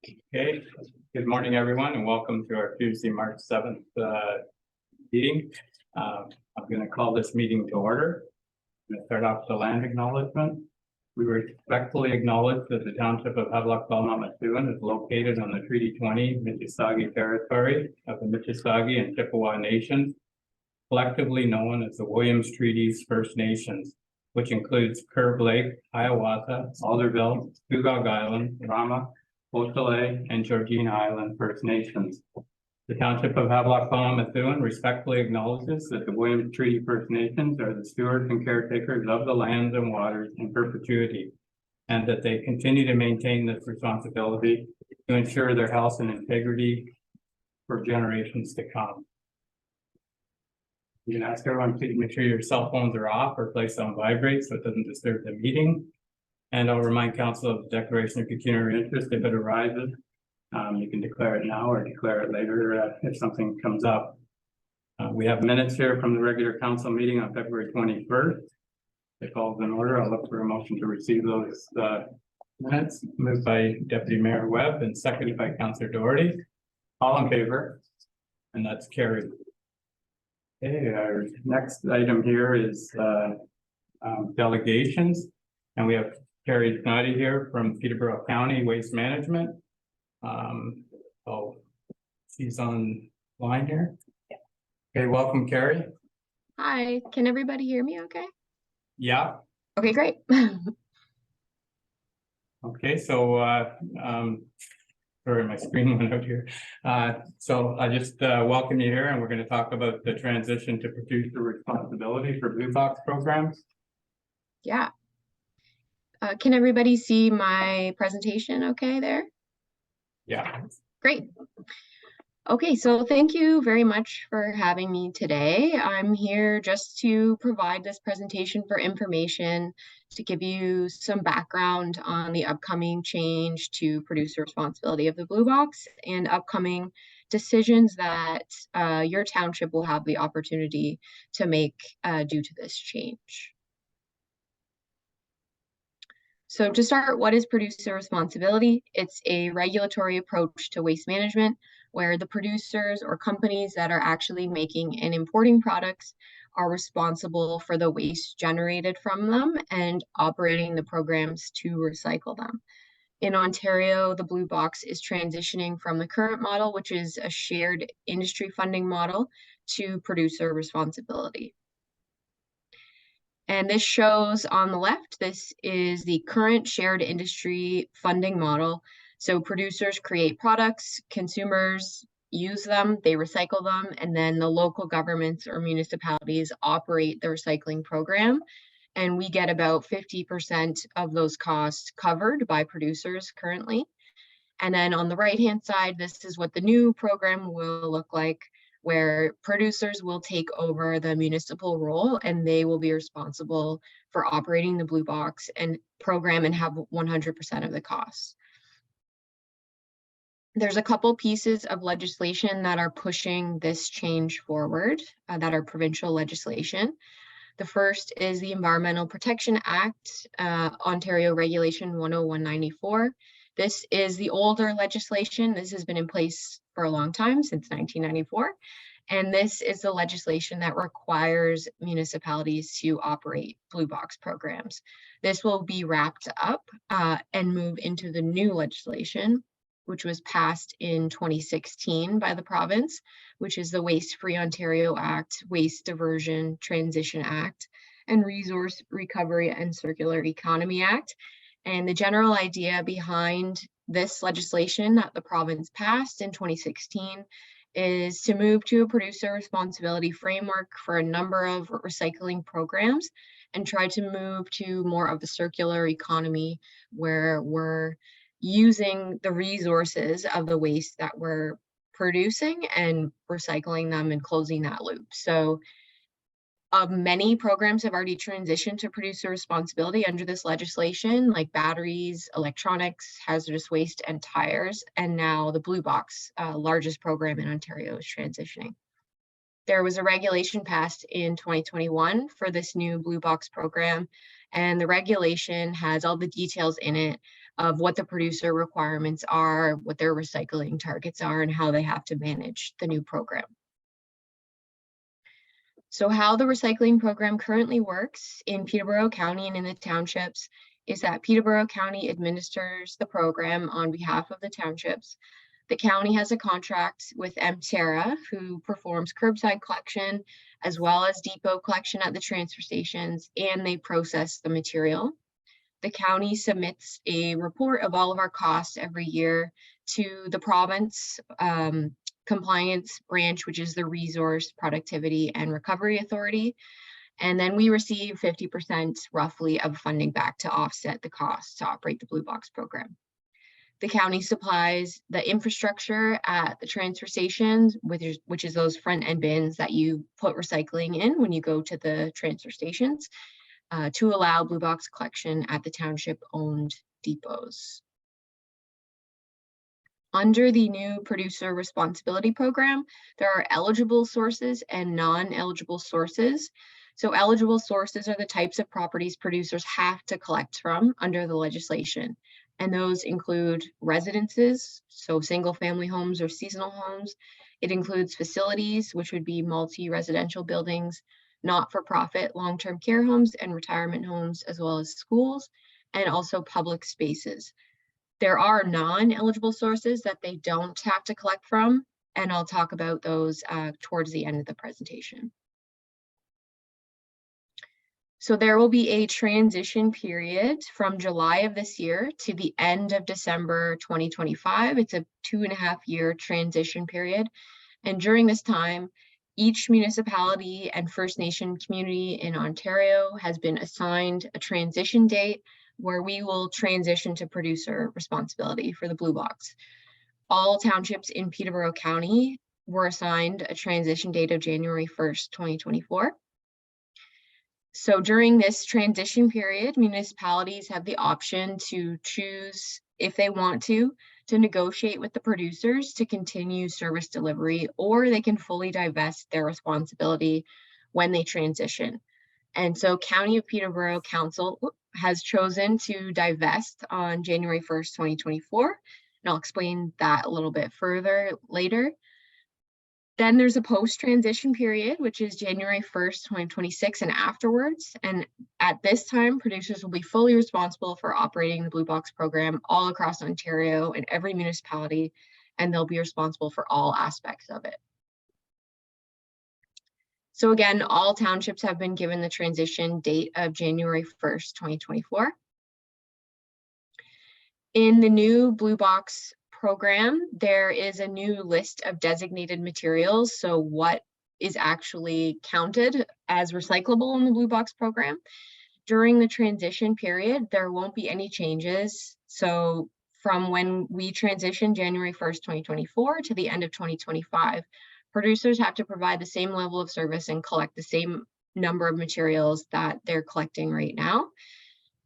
Okay, good morning, everyone, and welcome to our Tuesday, March 7th meeting. I'm going to call this meeting to order. I'm going to start off with the land acknowledgement. We respectfully acknowledge that the Township of Havelock-Belmont-Methuen is located on the Treaty 20 Mississauga territory of the Mississauga and Chippewa Nations, collectively known as the Williams Treaties First Nations, which includes Curve Lake, Hiawatha, Alderville, Scugog Island, Rama, Beausoleil, and Georgina Island First Nations. The Township of Havelock-Belmont-Methuen respectfully acknowledges that the Williams Treaty First Nations are the stewards and caretakers of the lands and waters in perpetuity, and that they continue to maintain this responsibility to ensure their health and integrity for generations to come. You can ask everyone, please make sure your cell phones are off or placed on vibrate so it doesn't disturb the meeting. And I'll remind council of the declaration of pecuniary interest if it arises. You can declare it now or declare it later if something comes up. We have minutes here from the regular council meeting on February 21st. If all's in order, I'll look for a motion to receive those minutes. Moved by Deputy Mayor Webb and seconded by Councillor Doherty. All in favor? And that's carried. Okay, our next item here is delegations, and we have Carrie Schneider here from Peterborough County Waste Management. She's on line here. Yeah. Okay, welcome, Carrie. Hi, can everybody hear me okay? Yeah. Okay, great. Okay, so sorry, my screen went out here. So I just welcome you here, and we're going to talk about the transition to producer responsibility for Blue Box programs. Yeah. Can everybody see my presentation okay there? Yeah. Great. Okay, so thank you very much for having me today. I'm here just to provide this presentation for information, to give you some background on the upcoming change to producer responsibility of the Blue Box and upcoming decisions that your township will have the opportunity to make due to this change. So to start, what is producer responsibility? It's a regulatory approach to waste management where the producers or companies that are actually making and importing products are responsible for the waste generated from them and operating the programs to recycle them. In Ontario, the Blue Box is transitioning from the current model, which is a shared industry funding model, to producer responsibility. And this shows on the left, this is the current shared industry funding model. So producers create products, consumers use them, they recycle them, and then the local governments or municipalities operate the recycling program. And we get about 50% of those costs covered by producers currently. And then on the right-hand side, this is what the new program will look like, where producers will take over the municipal role and they will be responsible for operating the Blue Box and program and have 100% of the costs. There's a couple pieces of legislation that are pushing this change forward that are provincial legislation. The first is the Environmental Protection Act, Ontario Regulation 10194. This is the older legislation. This has been in place for a long time, since 1994. And this is the legislation that requires municipalities to operate Blue Box programs. This will be wrapped up and move into the new legislation, which was passed in 2016 by the province, which is the Waste Free Ontario Act, Waste Diversion Transition Act, and Resource Recovery and Circular Economy Act. And the general idea behind this legislation that the province passed in 2016 is to move to a producer responsibility framework for a number of recycling programs and try to move to more of the circular economy where we're using the resources of the waste that we're producing and recycling them and closing that loop. So many programs have already transitioned to producer responsibility under this legislation, like batteries, electronics, hazardous waste, and tires. And now the Blue Box, largest program in Ontario, is transitioning. There was a regulation passed in 2021 for this new Blue Box program, and the regulation has all the details in it of what the producer requirements are, what their recycling targets are, and how they have to manage the new program. So how the recycling program currently works in Peterborough County and in the townships is that Peterborough County administers the program on behalf of the townships. The county has a contract with Mterra, who performs curbside collection as well as depot collection at the transfer stations, and they process the material. The county submits a report of all of our costs every year to the province compliance branch, which is the Resource Productivity and Recovery Authority. And then we receive 50% roughly of funding back to offset the costs to operate the Blue Box program. The county supplies the infrastructure at the transfer stations, which is those front end bins that you put recycling in when you go to the transfer stations, to allow Blue Box collection at the township owned depots. Under the new producer responsibility program, there are eligible sources and non-eligible sources. So eligible sources are the types of properties producers have to collect from under the legislation. And those include residences, so single family homes or seasonal homes. It includes facilities, which would be multi-residential buildings, not-for-profit long-term care homes and retirement homes, as well as schools, and also public spaces. There are non-eligible sources that they don't have to collect from, and I'll talk about those towards the end of the presentation. So there will be a transition period from July of this year to the end of December 2025. It's a 2.5-year transition period. And during this time, each municipality and First Nation community in Ontario has been assigned a transition date where we will transition to producer responsibility for the Blue Box. All townships in Peterborough County were assigned a transition date of January 1st, 2024. So during this transition period, municipalities have the option to choose, if they want to negotiate with the producers to continue service delivery, or they can fully divest their responsibility when they transition. And so County of Peterborough Council has chosen to divest on January 1st, 2024. And I'll explain that a little bit further later. Then there's a post-transition period, which is January 1st, 2026 and afterwards. And at this time, producers will be fully responsible for operating the Blue Box program all across Ontario and every municipality, and they'll be responsible for all aspects of it. So again, all townships have been given the transition date of January 1st, 2024. In the new Blue Box program, there is a new list of designated materials. So what is actually counted as recyclable in the Blue Box program. During the transition period, there won't be any changes. So from when we transition January 1st, 2024 to the end of 2025, producers have to provide the same level of service and collect the same number of materials that they're collecting right now.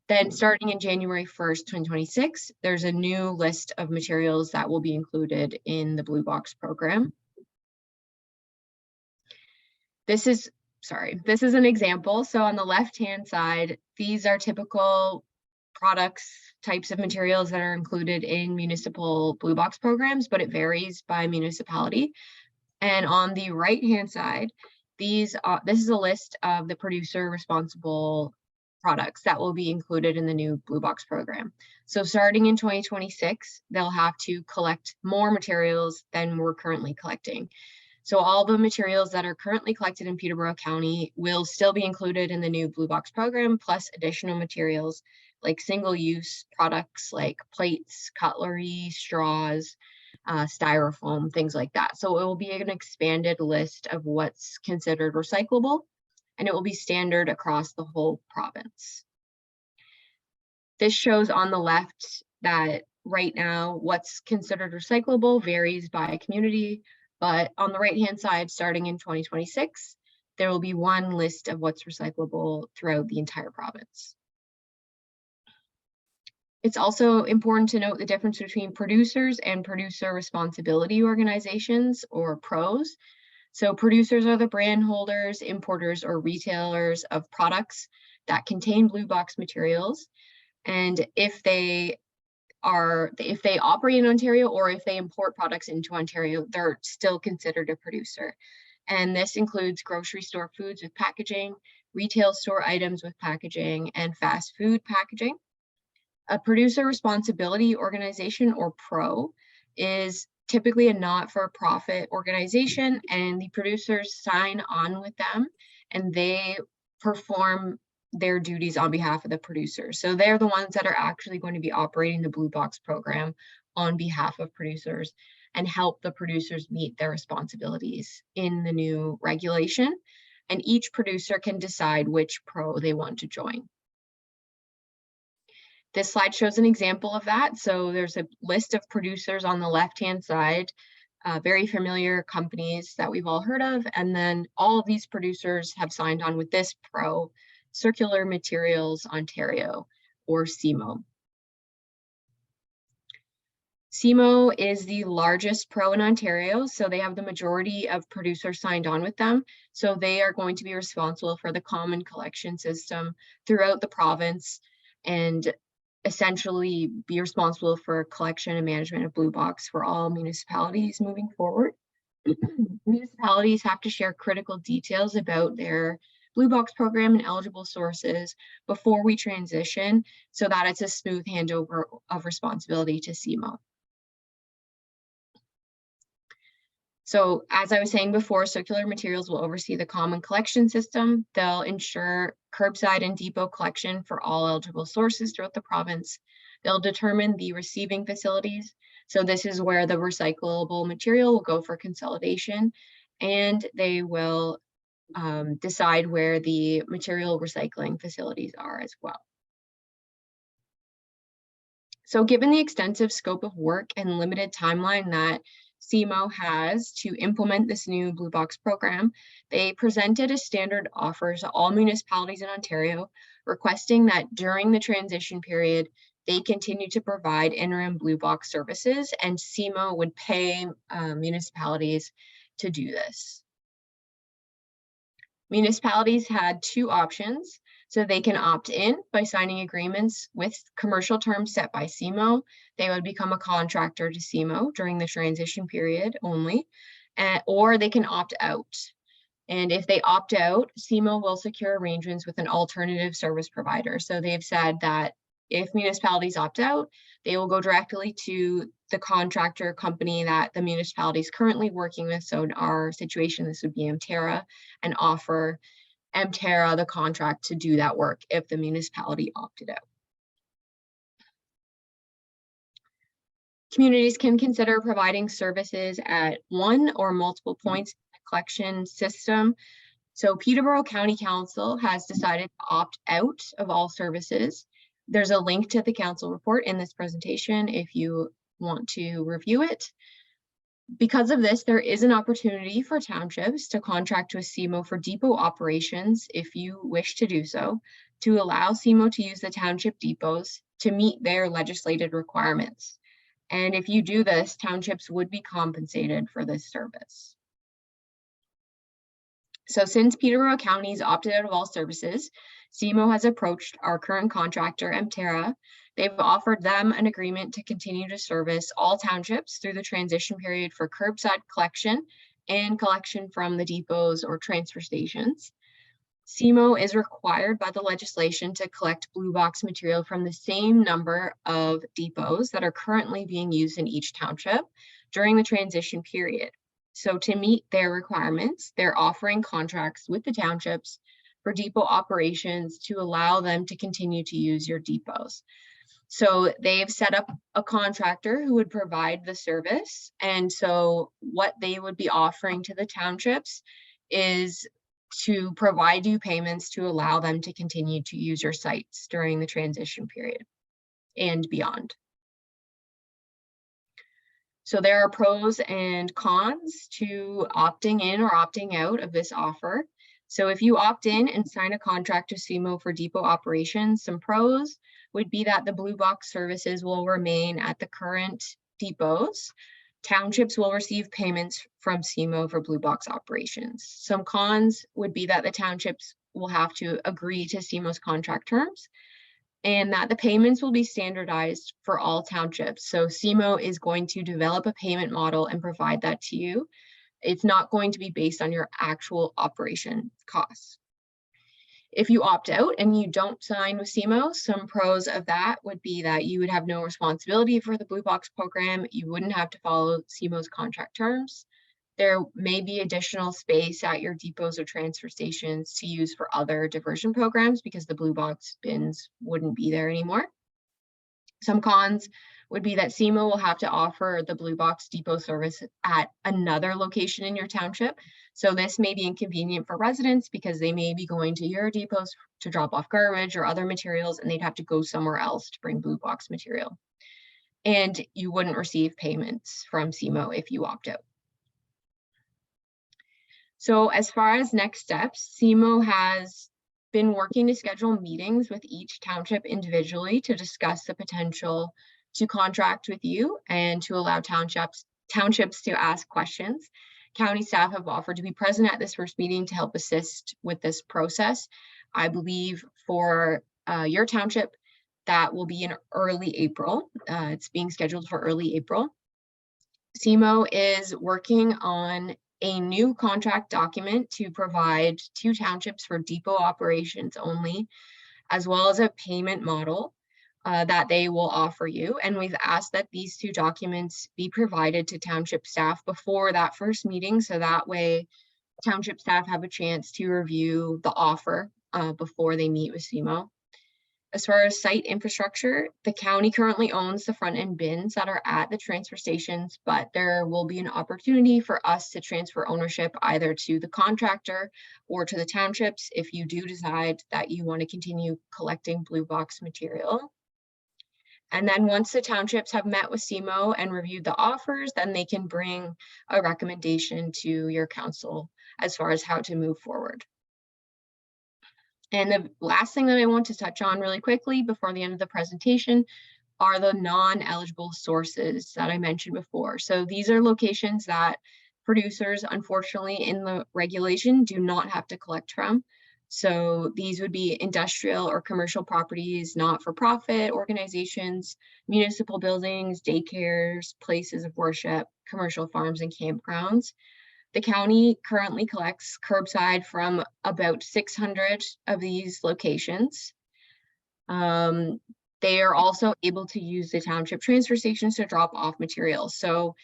Then starting in January 1st, 2026, there's a new list of materials that will be included in the Blue Box program. This is an example. So on the left-hand side, these are typical products, types of materials that are included in municipal Blue Box programs, but it varies by municipality. And on the right-hand side, this is a list of the producer responsible products that will be included in the new Blue Box program. So starting in 2026, they'll have to collect more materials than we're currently collecting. So all the materials that are currently collected in Peterborough County will still be included in the new Blue Box program, plus additional materials like single-use products like plates, cutlery, straws, styrofoam, things like that. So it will be an expanded list of what's considered recyclable, and it will be standard across the whole province. This shows on the left that right now what's considered recyclable varies by community, but on the right-hand side, starting in 2026, there will be one list of what's recyclable throughout the entire province. It's also important to note the difference between producers and producer responsibility organizations, or PROs. So producers are the brand holders, importers, or retailers of products that contain Blue Box materials. And if they if they operate in Ontario or if they import products into Ontario, they're still considered a producer. And this includes grocery store foods with packaging, retail store items with packaging, and fast food packaging. A producer responsibility organization, or PRO, is typically a not-for-profit organization, and the producers sign on with them and they perform their duties on behalf of the producers. So they're the ones that are actually going to be operating the Blue Box program on behalf of producers and help the producers meet their responsibilities in the new regulation. And each producer can decide which PRO they want to join. This slide shows an example of that. So there's a list of producers on the left-hand side, very familiar companies that we've all heard of. And then all of these producers have signed on with this PRO, Circular Materials Ontario, or CMO. CMO is the largest PRO in Ontario, so they have the majority of producers signed on with them. So they are going to be responsible for the common collection system throughout the province and essentially be responsible for collection and management of Blue Box for all municipalities moving forward. Municipalities have to share critical details about their Blue Box program and eligible sources before we transition so that it's a smooth handover of responsibility to CMO. So as I was saying before, Circular Materials will oversee the common collection system. They'll ensure curbside and depot collection for all eligible sources throughout the province. They'll determine the receiving facilities. So this is where the recyclable material will go for consolidation, and they will decide where the material recycling facilities are as well. So given the extensive scope of work and limited timeline that CMO has to implement this new Blue Box program, they presented a standard offer to all municipalities in Ontario, requesting that during the transition period, they continue to provide interim Blue Box services, and CMO would pay municipalities to do this. Municipalities had two options. So they can opt in by signing agreements with commercial terms set by CMO. They would become a contractor to CMO during the transition period only, or they can opt out. And if they opt out, CMO will secure arrangements with an alternative service provider. So they've said that if municipalities opt out, they will go directly to the contractor company that the municipality is currently working with. So in our situation, this would be Emterra, and offer Emterra the contract to do that work if the municipality opted out. Communities can consider providing services at one or multiple points in the collection system. So Peterborough County Council has decided to opt out of all services. There's a link to the council report in this presentation if you want to review it. Because of this, there is an opportunity for townships to contract with CMO for depot operations if you wish to do so, to allow CMO to use the township depots to meet their legislated requirements. And if you do this, townships would be compensated for this service. So since Peterborough County's opted out of all services, CMO has approached our current contractor, Emterra. They've offered them an agreement to continue to service all townships through the transition period for curbside collection and collection from the depots or transfer stations. CMO is required by the legislation to collect Blue Box material from the same number of depots that are currently being used in each township during the transition period. So to meet their requirements, they're offering contracts with the townships for depot operations to allow them to continue to use your depots. So they've set up a contractor who would provide the service. And so what they would be offering to the townships is to provide you payments to allow them to continue to use your sites during the transition period and beyond. So there are pros and cons to opting in or opting out of this offer. So if you opt in and sign a contract to CMO for depot operations, some pros would be that the Blue Box services will remain at the current depots. Townships will receive payments from CMO for Blue Box operations. Some cons would be that the townships will have to agree to CMO's contract terms. and that the payments will be standardized for all townships. So CMO is going to develop a payment model and provide that to you. It's not going to be based on your actual operation costs. If you opt out and you don't sign with CMO, some pros of that would be that you would have no responsibility for the Blue Box program. You wouldn't have to follow CMO's contract terms. There may be additional space at your depots or transfer stations to use for other diversion programs because the Blue Box bins wouldn't be there anymore. Some cons would be that CMO will have to offer the Blue Box depot service at another location in your township. So this may be inconvenient for residents because they may be going to your depots to drop off garbage or other materials, and they'd have to go somewhere else to bring Blue Box material. And you wouldn't receive payments from CMO if you opt out. So as far as next steps, CMO has been working to schedule meetings with each township individually to discuss the potential to contract with you and to allow townships to ask questions. County staff have offered to be present at this first meeting to help assist with this process. I believe for your township, that will be in early April. It's being scheduled for early April. CMO is working on a new contract document to provide to townships for depot operations only, as well as a payment model that they will offer you. And we've asked that these two documents be provided to township staff before that first meeting, so that way township staff have a chance to review the offer before they meet with CMO. As far as site infrastructure, the county currently owns the front end bins that are at the transfer stations, but there will be an opportunity for us to transfer ownership either to the contractor or to the townships if you do decide that you want to continue collecting Blue Box material. And then once the townships have met with CMO and reviewed the offers, then they can bring a recommendation to your council as far as how to move forward. And the last thing that I want to touch on really quickly before the end of the presentation are the non-eligible sources that I mentioned before. So these are locations that producers, unfortunately, in the regulation do not have to collect from. So these would be industrial or commercial properties, not-for-profit organizations, municipal buildings, daycares, places of worship, commercial farms, and campgrounds. The county currently collects curbside from about 600 of these locations. They are also able to use the township transfer stations to drop off materials. So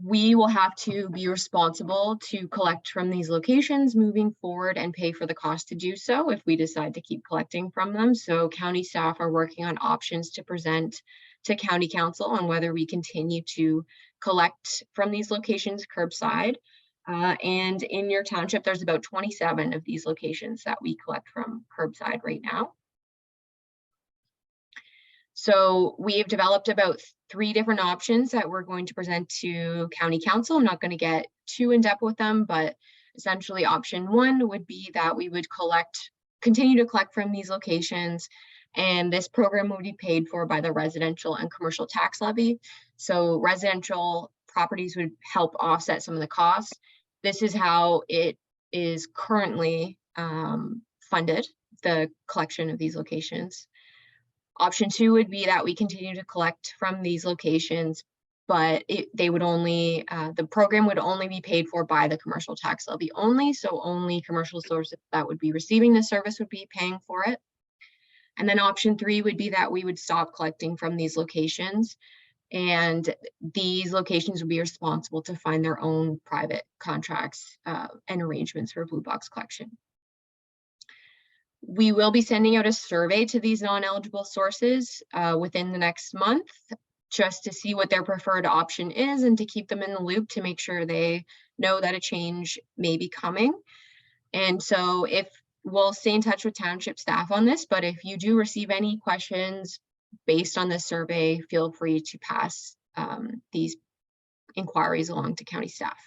we will have to be responsible to collect from these locations moving forward and pay for the cost to do so if we decide to keep collecting from them. So county staff are working on options to present to county council on whether we continue to collect from these locations curbside. And in your township, there's about 27 of these locations that we collect from curbside right now. So we have developed about 3 different options that we're going to present to county council. I'm not going to get too in depth with them, but essentially option 1 would be that we would continue to collect from these locations, and this program will be paid for by the residential and commercial tax levy. So residential properties would help offset some of the costs. This is how it is currently funded, the collection of these locations. Option 2 would be that we continue to collect from these locations, but the program would only be paid for by the commercial tax levy only. So only commercial sources that would be receiving the service would be paying for it. And then option 3 would be that we would stop collecting from these locations, and these locations would be responsible to find their own private contracts and arrangements for Blue Box collection. We will be sending out a survey to these non-eligible sources within the next month, just to see what their preferred option is and to keep them in the loop to make sure they know that a change may be coming. And so we'll stay in touch with township staff on this, but if you do receive any questions based on this survey, feel free to pass these inquiries along to county staff.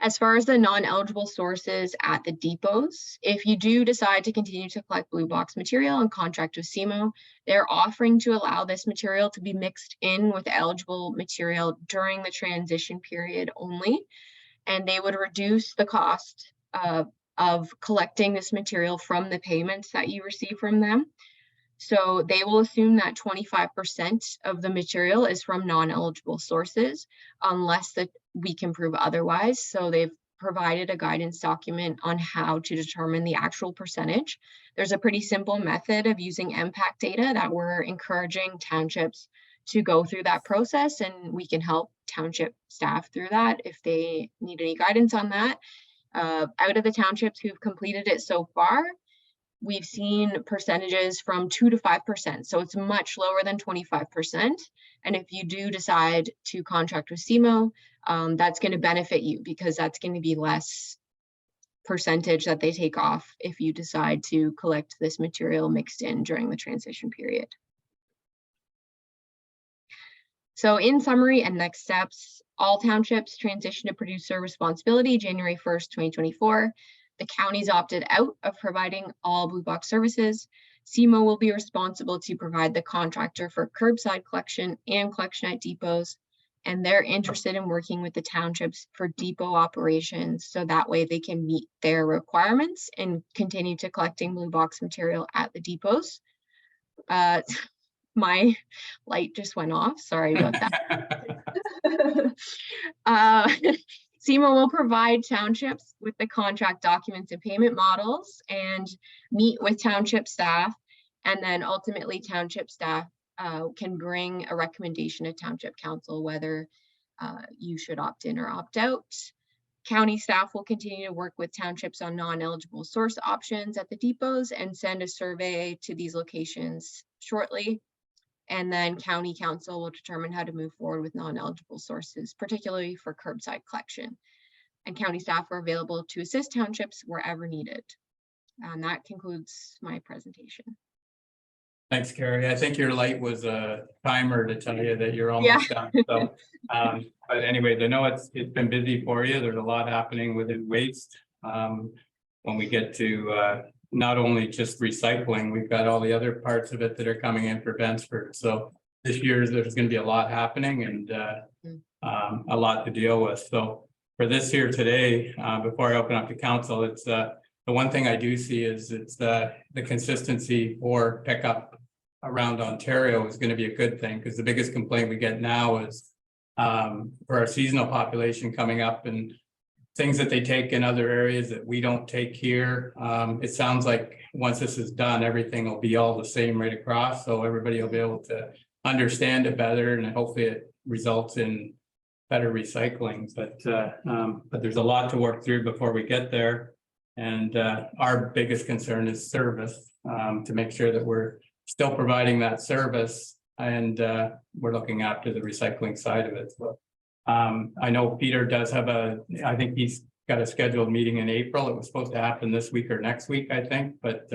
As far as the non-eligible sources at the depots, if you do decide to continue to collect Blue Box material and contract with CMO, they're offering to allow this material to be mixed in with eligible material during the transition period only, and they would reduce the cost of collecting this material from the payments that you receive from them. So they will assume that 25% of the material is from non-eligible sources, unless that we can prove otherwise. So they've provided a guidance document on how to determine the actual percentage. There's a pretty simple method of using impact data that we're encouraging townships to go through that process, and we can help township staff through that if they need any guidance on that. Out of the townships who've completed it so far, we've seen percentages from 2 to 5%. So it's much lower than 25%. And if you do decide to contract with CMO, that's going to benefit you, because that's going to be less percentage that they take off if you decide to collect this material mixed in during the transition period. So in summary and next steps, all townships transition to producer responsibility January 1st, 2024. The county's opted out of providing all blue box services. CMO will be responsible to provide the contractor for curbside collection and collection at depots. And they're interested in working with the townships for depot operations, so that way they can meet their requirements and continue to collecting blue box material at the depots. My light just went off. Sorry about that. CMO will provide townships with the contract documents and payment models and meet with township staff. And then ultimately township staff can bring a recommendation to township council whether you should opt in or opt out. County staff will continue to work with townships on non-eligible source options at the depots and send a survey to these locations shortly. And then county council will determine how to move forward with non-eligible sources, particularly for curbside collection. And county staff are available to assist townships wherever needed. And that concludes my presentation. Thanks, Carrie. I think your light was a timer to tell you that you're almost done. So, but anyways, I know it's been busy for you. There's a lot happening within waste. When we get to not only just recycling, we've got all the other parts of it that are coming in for Bensford. So this year there's going to be a lot happening and a lot to deal with. So for this here today, before I open up to council, it's the one thing I do see is it's the consistency for pickup around Ontario is going to be a good thing, because the biggest complaint we get now is for our seasonal population coming up and things that they take in other areas that we don't take here. It sounds like once this is done, everything will be all the same right across. So everybody will be able to understand it better, and hopefully it results in better recycling. But there's a lot to work through before we get there. And our biggest concern is service, to make sure that we're still providing that service, and we're looking after the recycling side of it. So I know Peter does have I think he's got a scheduled meeting in April. It was supposed to happen this week or next week, I think, but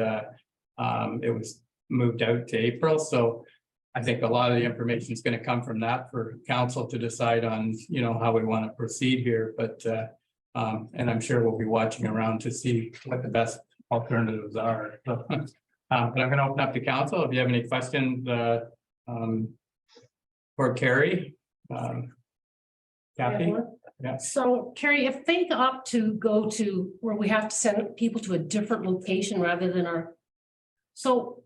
it was moved out to April. So I think a lot of the information is going to come from that for council to decide on, how we want to proceed here. But and I'm sure we'll be watching around to see what the best alternatives are. So, but I'm going to open up to council. If you have any questions for Carrie. Kathy? Yeah. So Carrie, if they opt to go to where we have to send people to a different location rather than so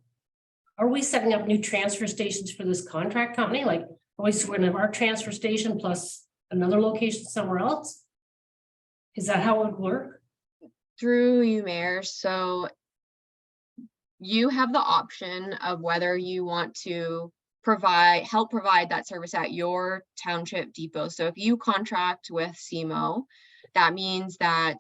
are we setting up new transfer stations for this contract company? Like, are we going to have our transfer station plus another location somewhere else? Is that how it would work? Through you, Mayor. So you have the option of whether you want to help provide that service at your township depot. So if you contract with CMO, that means that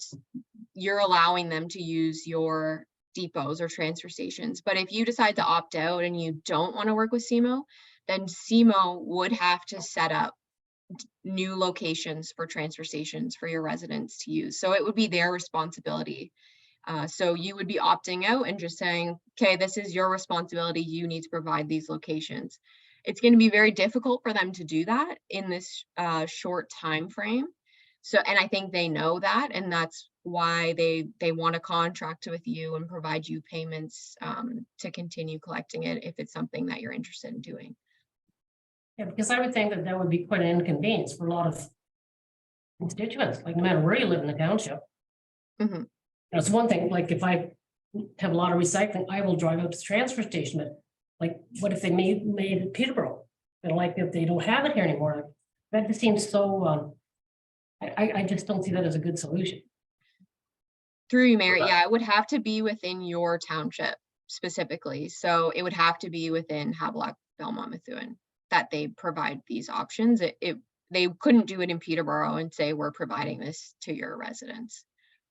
you're allowing them to use your depots or transfer stations. But if you decide to opt out and you don't want to work with CMO, then CMO would have to set up new locations for transfer stations for your residents to use. So it would be their responsibility. So you would be opting out and just saying, okay, this is your responsibility. You need to provide these locations. It's going to be very difficult for them to do that in this short time frame. So, and I think they know that, and that's why they want to contract with you and provide you payments to continue collecting it if it's something that you're interested in doing. Yeah, because I would think that would be quite an inconvenience for a lot of constituents, like no matter where you live in the township. Mm-hmm. That's one thing, like if I have a lot of recycling, I will drive out to the transfer station, but like, what if they made it Peterborough? And like, if they don't have it here anymore, like, that just seems so, I just don't see that as a good solution. Through you, Mary, yeah, it would have to be within your township specifically. So it would have to be within Havelock-Belmont-Methuen that they provide these options. They couldn't do it in Peterborough and say, we're providing this to your residents.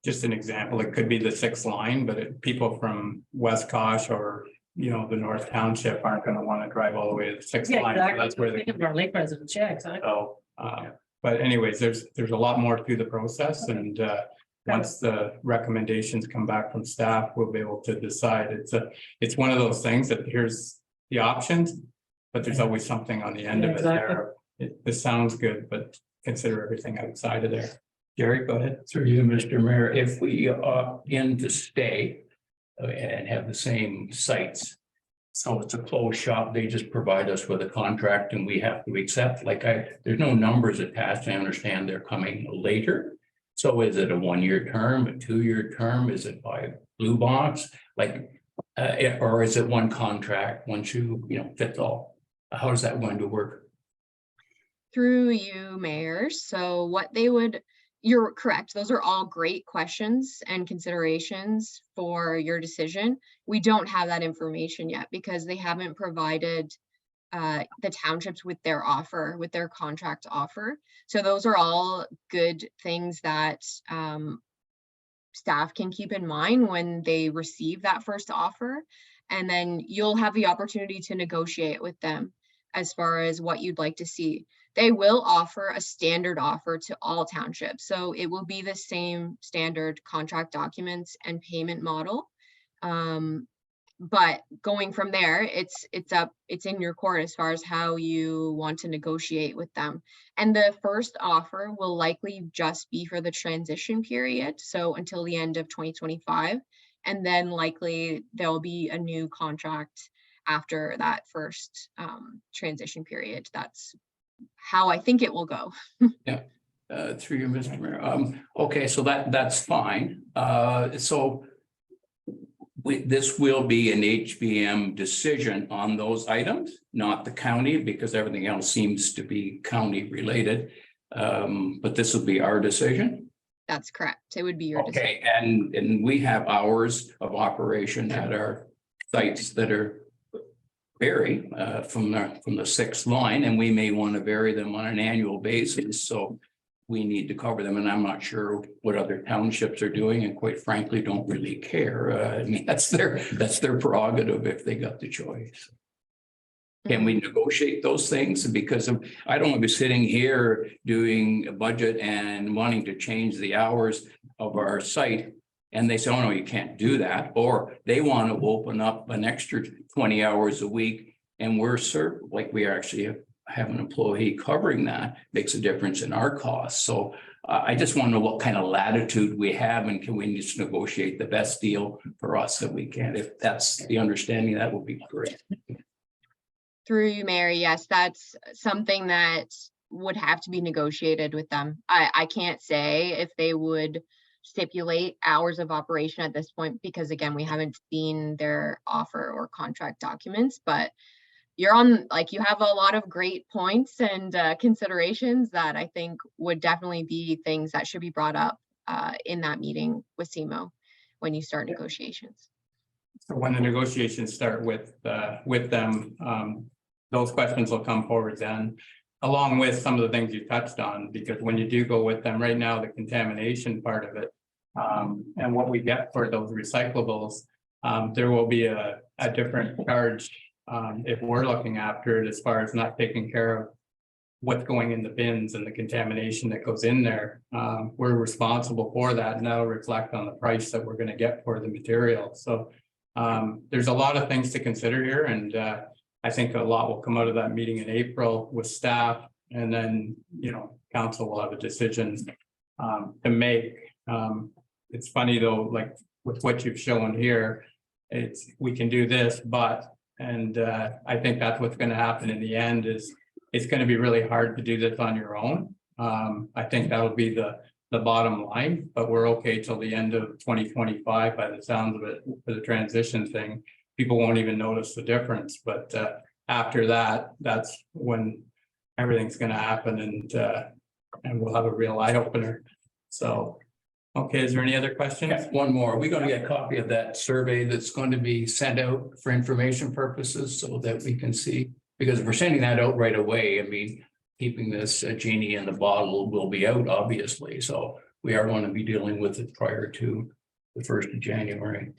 Just an example, it could be the 6th line, but people from West Kosh or, you know, the North Township aren't gonna wanna drive all the way to the 6th line. So that's where they. Think of our lake residents, yeah, exactly. So, but anyways, there's a lot more to the process, and once the recommendations come back from staff, we'll be able to decide. It's one of those things that here's the options, but there's always something on the end Yeah, of it exactly. there. This sounds good, but consider everything outside of there. Jerry, go ahead. Through you, Mr. Mayor, if we opt in to stay and have the same sites. So it's a closed shop, they just provide us with a contract and we have to accept, there's no numbers attached, I understand they're coming later. So is it a 1-year term, a 2-year term, is it by blue box? Or is it one contract, once you fits all? How is that going to work? Through you, Mayor. So you're correct. Those are all great questions and considerations for your decision. We don't have that information yet because they haven't provided the townships with their offer, with their contract offer. So those are all good things that staff can keep in mind when they receive that first offer. And then you'll have the opportunity to negotiate with them as far as what you'd like to see. They will offer a standard offer to all townships. So it will be the same standard contract documents and payment model. But going from there, it's in your court as far as how you want to negotiate with them. And the first offer will likely just be for the transition period. So until the end of 2025, and then likely there'll be a new contract after that first transition period. That's how I think it will go. Yeah, through you, Mr. Mayor. Okay, so that's fine. So this will be an HBM decision on those items, not the county, because everything else seems to be county related. But this will be our decision. That's correct. It would be your decision. Okay, and we have hours of operation at our sites that are vary from the 6th line, and we may want to vary them on an annual basis. So we need to cover them, and I'm not sure what other townships are doing, and quite frankly, don't really care. I mean, that's their prerogative if they got the choice. Can we negotiate those things? Because I don't want to be sitting here doing a budget and wanting to change the hours of our site. And they say, oh, no, you can't do that. Or they want to open up an extra 20 hours a week. And we're certain, like we actually have an employee covering that, makes a difference in our costs. So I just want to know what kind of latitude we have, and can we just negotiate the best deal for us that we can? If that's the understanding, that would be great. Through you, Mary, yes, that's something that would have to be negotiated with them. I can't say if they would stipulate hours of operation at this point, because again, we haven't seen their offer or contract documents, but you have a lot of great points and considerations that I think would definitely be things that should be brought up in that meeting with SEMO when you start negotiations. So when the negotiations start with them, those questions will come forward then, along with some of the things you touched on, because when you do go with them right now, the contamination part of it, and what we get for those recyclables, there will be a different charge if we're looking after it, as far as not taking care of what's going in the bins and the contamination that goes in there. We're responsible for that, and that'll reflect on the price that we're going to get for the material. So there's a lot of things to consider here, and I think a lot will come out of that meeting in April with staff, and then, council will have a decision to make. It's funny though, like with what you've shown here, we can do this, and I think that's what's going to happen in the end. Is it's going to be really hard to do this on your own. I think that'll be the the bottom line, but we're okay till the end of 2025 by the sounds of it for the transition thing. People won't even notice the difference, but after that, that's when everything's gonna happen and we'll have a real eye opener. So, okay, is there any other questions? Yeah, one more. We're gonna get a copy of that survey that's going to be sent out for information purposes so that we can see. Because if we're sending that out right away, I mean, keeping this genie in the bottle will be out, obviously. So we are going to be dealing with it prior to the 1st of January.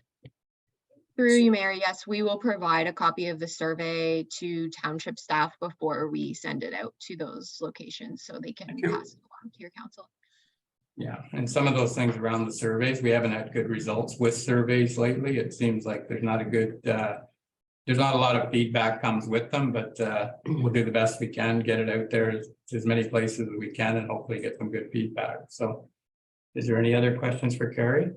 Through you, Mayor, yes, we will provide a copy of the survey to township staff before we send it out to those locations so they can Thank you. pass it along to your council. Yeah, and some of those things around the surveys, we haven't had good results with surveys lately. It seems like there's not a good, there's not a lot of feedback comes with them, but we'll do the best we can, get it out there as many places as we can and hopefully get some good feedback. So is there any other questions for Carrie?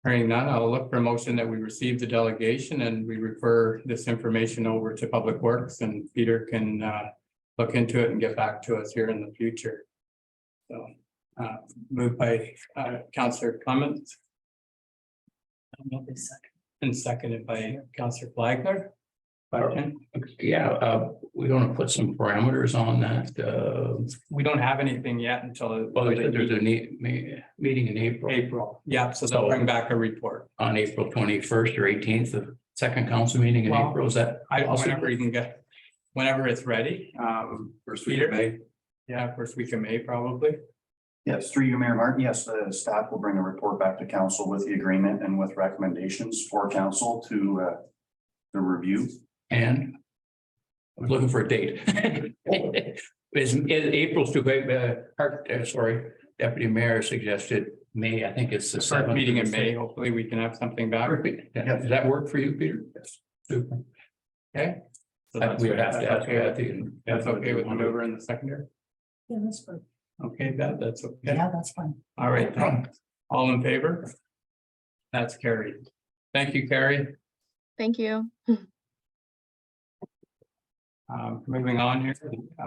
Hearing none, I'll look for a motion that we receive the delegation and we refer this information over to Public Works and Peter can look into it and get back to us here in the future. So moved by Councillor Clement. And seconded by Councillor Flagler. Question? Yeah, we're gonna put some parameters on that. We don't have anything yet until Well, there's a meeting in April. April. Yeah, so they'll bring back a report. On April 21st or 18th, the second council meeting in Well, April, is that? Whenever you can get, whenever it's ready. First week of May. Yeah, first week of May, probably. Yes, through you, Mayor Martin. Yes, the staff will bring a report back to council with the agreement and with recommendations for council to review. And I was looking for a date. Is April's too big? Sorry, Deputy Mayor suggested May. I think it's the Start 7th. meeting in May. Hopefully we can have something back. Perfect. Yeah. Does that work for you, Peter? Yes. Super. Okay. So We would have to ask okay. Kathy. That's okay with maneuver in the secondary. Yeah, that's fine. Okay, that's okay. Yeah, that's fine. All right, all in favor? That's carried. Thank you, Carrie. Thank you. Moving on here,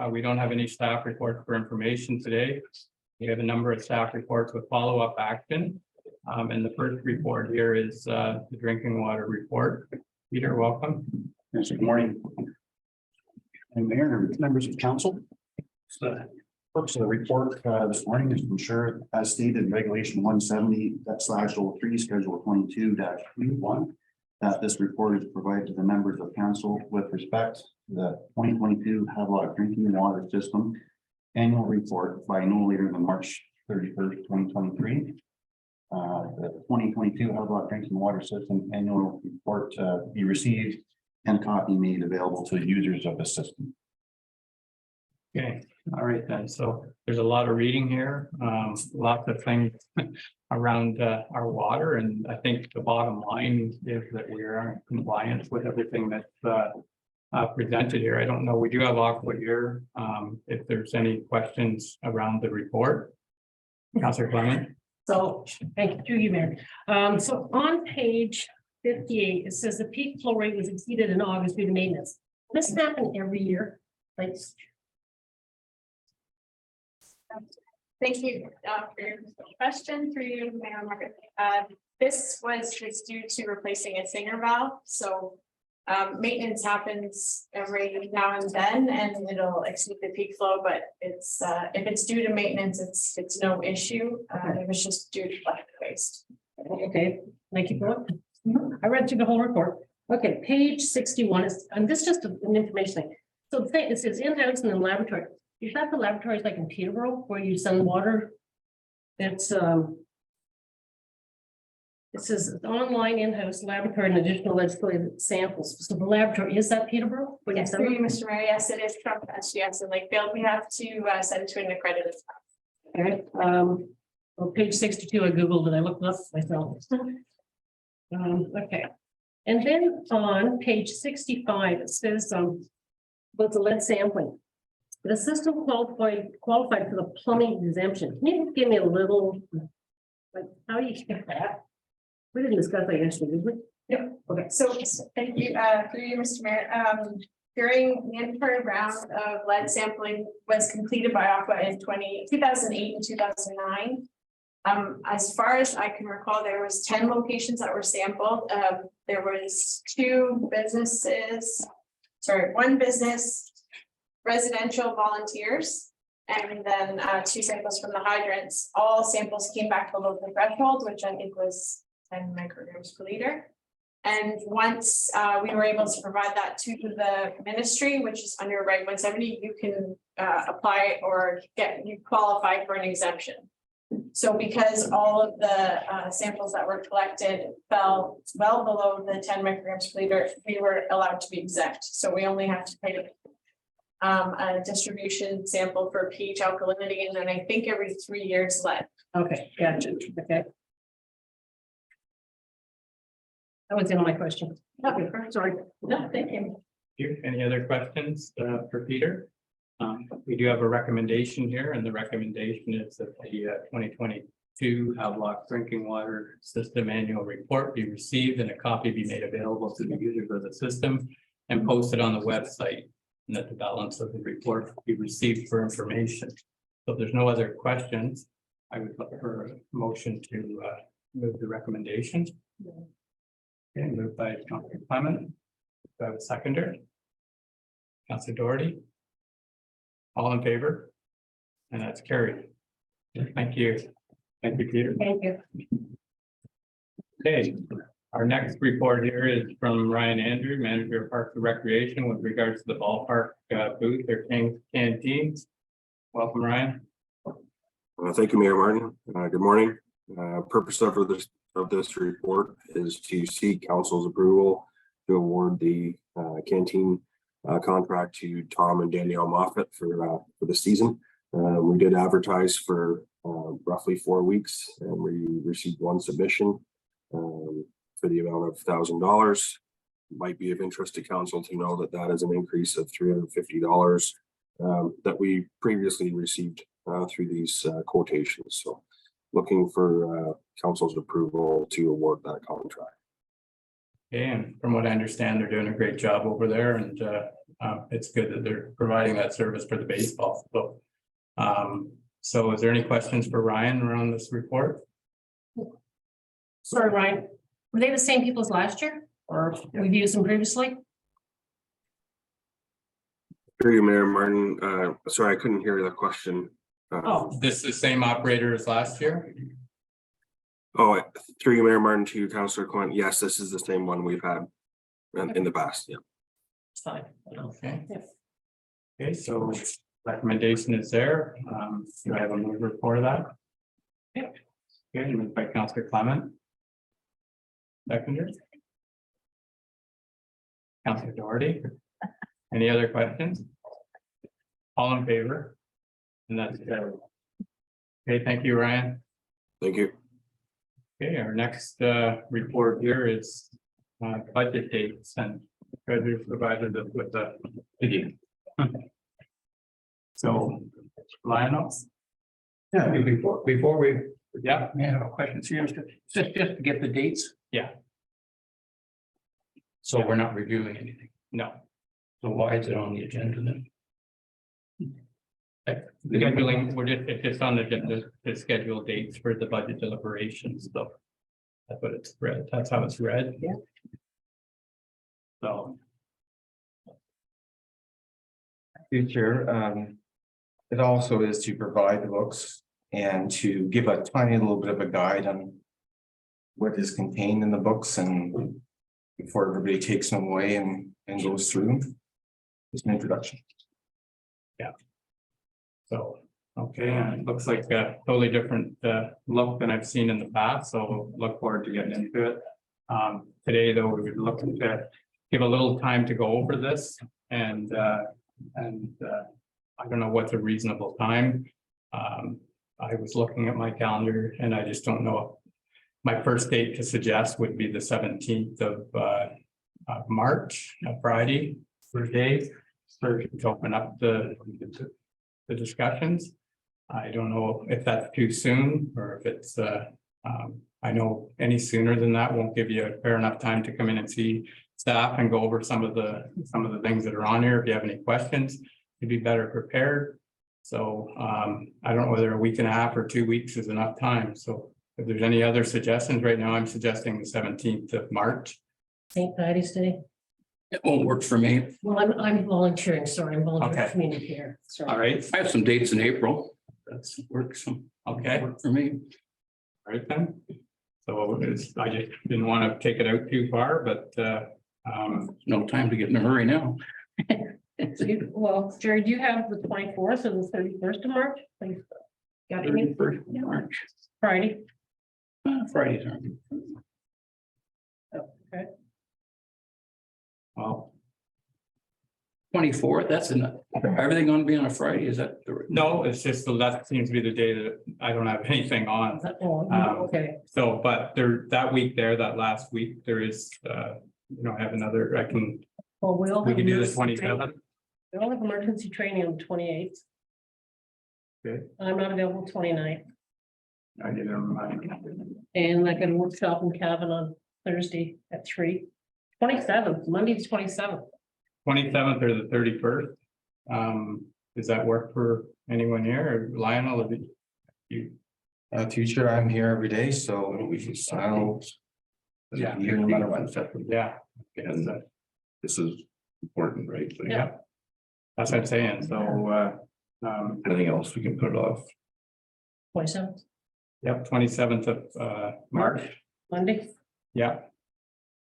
we don't have any staff report for information today. We have a number of staff reports with follow-up action. And the first report here is the drinking water report. Peter, welcome. Yes, good morning. And Mayor and members of council. The purpose of the report this morning is to ensure, as stated in regulation 170/03 schedule 22-1, that this report is provided to the members of council with respect to the 2022 Havelock drinking water system annual report by no later than March 31st, 2023. The 2022 Havelock drinking water system annual report be received and a copy made available to users of the system. Okay, all right then. So there's a lot of reading here, lots of things around our water. And I think the bottom line is that we are in compliance with everything that's presented here. I don't know, we do have Aqua here. If there's any questions around the report. Councillor Clement. So, thank you, through you, Mayor. So on page 58, it says the peak flow rate was exceeded in August due to maintenance. This happen every year, like. Thank you for your question through you, Mayor Margaret. This was just due to replacing a singer valve. So maintenance happens every now and then and it'll exceed the peak flow, but it's if it's due to maintenance, it's no issue. It was just due to waste. Okay, thank you for that. I read through the whole report. Okay, page 61 is, and this is just an information thing. So the thing, it says in-house and then laboratory. Is that the laboratories like in Peterborough where you send water? It's it says online in-house laboratory and additional legislative samples. So the laboratory, is that Peterborough? When you Yes, send through them? you, Mr. Mayor. Yes, it is from SGS and Lakefield. We have to send it to an accredited. Okay, on page 62, I Googled it, I looked it up myself. Okay. And then on page 65, it says, about the lead sampling. The system qualified for the plumbing exemption. Can you give me a little, like, how do you get that? We didn't discuss that yesterday, did we? Yep. Okay. So thank you, through you, Mr. Mayor. during the mandatory round of lead sampling was completed by Aqua in 2008 and 2009. As far as I can recall, there was 10 locations that were sampled. There was one business, residential volunteers, and then 2 samples from the hydrants. All samples came back below the threshold, which I think was 10 micrograms per liter. And once we were able to provide that to the ministry, which is under Reg 170, you can apply or you qualify for an exemption. So because all of the samples that were collected fell well below the 10 micrograms per liter, we were allowed to be exempt. So we only have to pay a distribution sample for pH alkalinity, and then I think every 3 years lead. Okay, gotcha, okay. That was the end of my question. Okay, Sorry. No, thank you. Any other questions for Peter? We do have a recommendation here, and the recommendation is that the 2022 Havelock Drinking Water System Annual Report be received and a copy be made available to the users of the system and posted on the website, and that the balance of the report be received for information. So if there's no other questions, I would look for a motion to move the recommendation. Okay, moved by Councilor Clement. Do I have a seconder? Councilor Doherty. All in favor? And that's carried. Thank you. Thank you, Peter. Thank you. Okay, our next report here is from Ryan Andrew, Manager of Parks and Recreation, with regards to the ballpark booth or canteens. Welcome, Ryan. Thank you, Mayor Martin. Good morning. Purpose of this report is to seek council's approval to award the canteen contract to Tom and Danielle Moffett for the season. We did advertise for roughly 4 weeks, and we received 1 submission for the amount of $1,000. Might be of interest to council to know that that is an increase of $350 that we previously received through these quotations. So looking for council's approval to award that contract. And from what I understand, they're doing a great job over there, and it's good that they're providing that service for the baseball. So is there any questions for Ryan around this report? Sorry, Ryan. Were they the same people as last year, or we've used them previously? Through you, Mayor Martin. Sorry, I couldn't hear the question. Oh, This is the same operator as last year? Through you, Mayor Martin, to Councillor Clement. Yes, this is the same one we've had in the past. Yeah. it's fine. Okay. Yeah. Okay, so recommendation is there. Do I have a mover for that? Yeah. Okay, moved by Councilor Clement. Seconder. Councilor Doherty. Any other questions? All in favor? And that's carried. Okay, thank you, Ryan. Thank you. Okay, our next report here is budget dates, and treasurer's provided us with the video. So, Lionel? Yeah, before we, Yeah, I have a question, seriously, just to get the dates. yeah, So we're not reviewing anything. no. So why is it on the agenda then? Scheduling, it's just on the agenda to schedule dates for the budget deliberations, so. That's what it's read, that's how it's read. Yeah. So, Future, it also is to provide the books and to give a tiny little bit of a guide on what is contained in the books, and before everybody takes them away and goes through them. Just an introduction. so, okay, and it looks like a totally different look than I've seen in the past, so look forward to getting into it. Today, though, we would look to give a little time to go over this, and I don't know what's a reasonable time. I was looking at my calendar and I just don't know. My first date to suggest would be the 17th of March, a Friday, first day, to open up the discussions. I don't know if that's too soon, or if it's, I know any sooner than that won't give you a fair enough time to come in and see staff and go over some of the things that are on here. If you have any questions, to be better prepared. So I don't know whether a week and a half or 2 weeks is enough time. So if there's any other suggestions right now, I'm suggesting the 17th of March. St. Patty's Day. It won't work for me. Well, I'm volunteering, sorry, I'm volunteering Okay. community care. All Sorry. right, I have some dates in April. That's works. okay, Work for me. all right then. So I just didn't want to take it out too far, but No time to get in a hurry now. Well, Jerry, do you have the 24th and the 31st of March? Got any 31st of March. Friday? Fridays aren't. Okay. well, 24th, that's enough. Everything gonna be on a Friday, is that? no, it's just that seems to be the day that I don't have anything on. Oh, okay. So, but there, that week there, that last week, there is, I have another, Well, we can do the emergency training. 27th. We all have emergency training on the 28th. Good. I'm not available 29th, I didn't mind. and I got a workshop in Cavan on Thursday at 3. 27th, Monday the 27th. 27th or the 31st. Does that work for anyone here or Lionel? If you, Teacher, I'm here every day, so we can sound. Yeah. Here no matter what. yeah. And this is important, right? So, Yeah. That's what I'm saying. So, anything else we can put it off? 27th, yep, 27th of March. Monday. Yeah.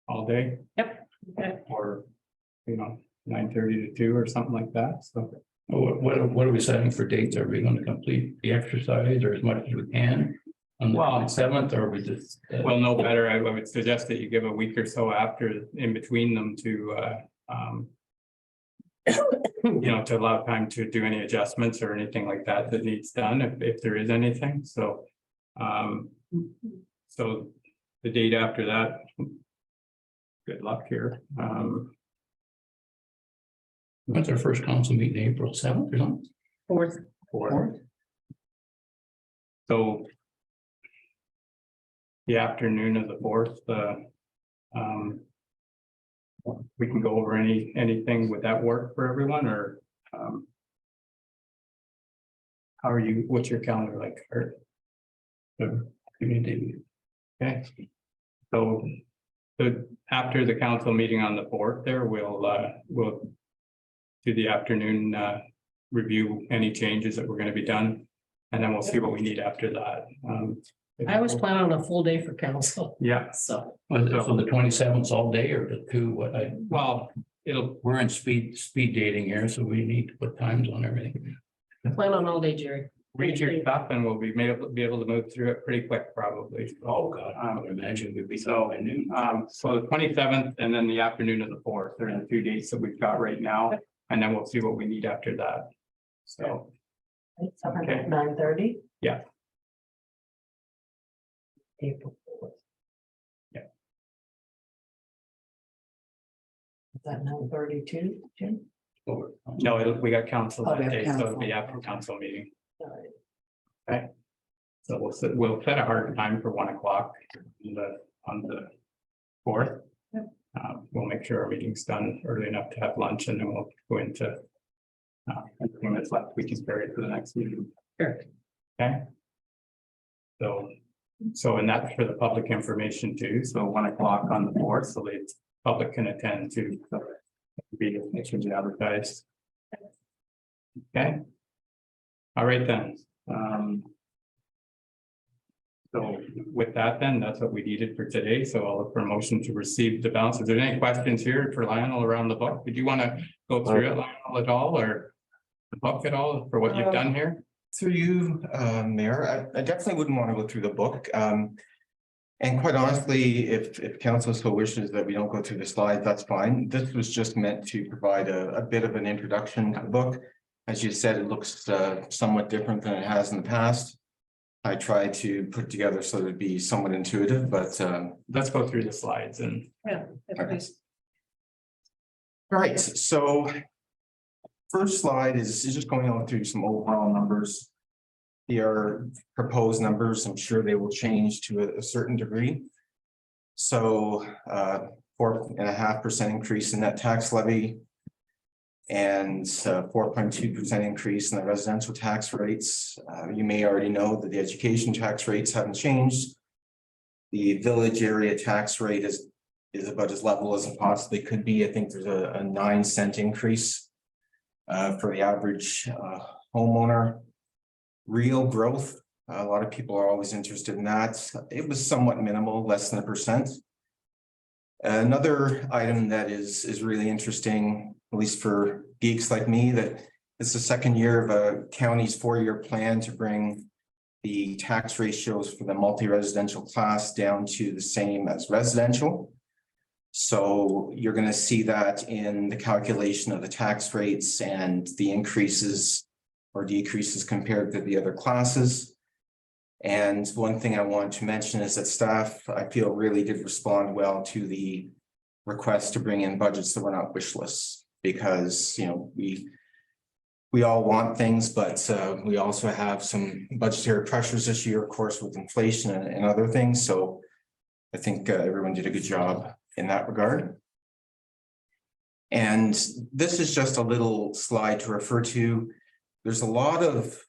All day Okay. or, 9:30 to 2 or something like that. So. What are we setting for dates? Are we gonna complete the exercise or as much as we can? On the Well- 27th, or we just? Well, no better. I would suggest that you give a week or so after in between them to to allow time to do any adjustments or anything like that that needs done, if there is anything. So so the date after that, good luck here. When's our first council meeting, April 7th or something? 4th. Fourth. So the afternoon of the 4th, we can go over anything. Would that work for everyone or how are you, what's your calendar like? Or, okay. So after the council meeting on the 4th there, we'll do the afternoon review any changes that were going to be done. And then we'll see what we need after that. I always plan on a full day for council, Yeah, so. So the 27th all day or the two, well, we're in speed dating here, so we need to put times on everything. Plan on all day, Jerry. read your stuff and we'll be be able to move through it pretty quick, probably. Oh, God, I would imagine we'd be So, I knew. so the 27th and then the afternoon of the 4th, they're the 2 dates that we've got right now, and then we'll see what we need after that. So, Okay. 9:30? Yeah. April 4th. Yeah. Is that 9:32, Jim? no, we got council Oh, we that have day, so it'll council. be after council meeting. Sorry. So we'll set a hard time for 1 o'clock on the 4th. We'll make sure our meeting's done early enough to have lunch, and then we'll go into everything that's left, we can carry it for the next meeting. Sure. Okay. So, and that's for the public information too, so 1 o'clock on the 4th, so the public can attend to be advertised. Okay. All right then. So with that, then, that's what we needed for today. So I'll look for a motion to receive the balance. Is there any questions here for Lionel around the book? Did you want to go through it, Lionel, at all, or the book at all for what you've done here? Through you, Mayor, I definitely wouldn't want to go through the book. And quite honestly, if council so wishes that we don't go through the slides, that's fine. This was just meant to provide a bit of an introduction to the book. As you said, it looks somewhat different than it has in the past. I tried to put it together so that it'd be somewhat intuitive, but Let's go through the slides and Yeah. all right, so first slide is just going on through some overall numbers. They are proposed numbers. I'm sure they will change to a certain degree. So 4.5% increase in net tax levy. And 4.2% increase in the residential tax rates. You may already know that the education tax rates haven't changed. The village area tax rate is about as level as it possibly could be. I think there's a 9-cent increase for the average homeowner. Real growth, a lot of people are always interested in that. It was somewhat minimal, less than 1%. Another item that is really interesting, at least for geeks like me, that it's the second year of a county's 4-year plan to bring the tax ratios for the multi-residential class down to the same as residential. So you're going to see that in the calculation of the tax rates and the increases or decreases compared to the other classes. And one thing I wanted to mention is that staff, I feel, really did respond well to the request to bring in budgets that were not wish lists, because, you know, we all want things, but we also have some budgetary pressures this year, of course, with inflation and other things. So I think everyone did a good job in that regard. And this is just a little slide to refer to. There's a lot of,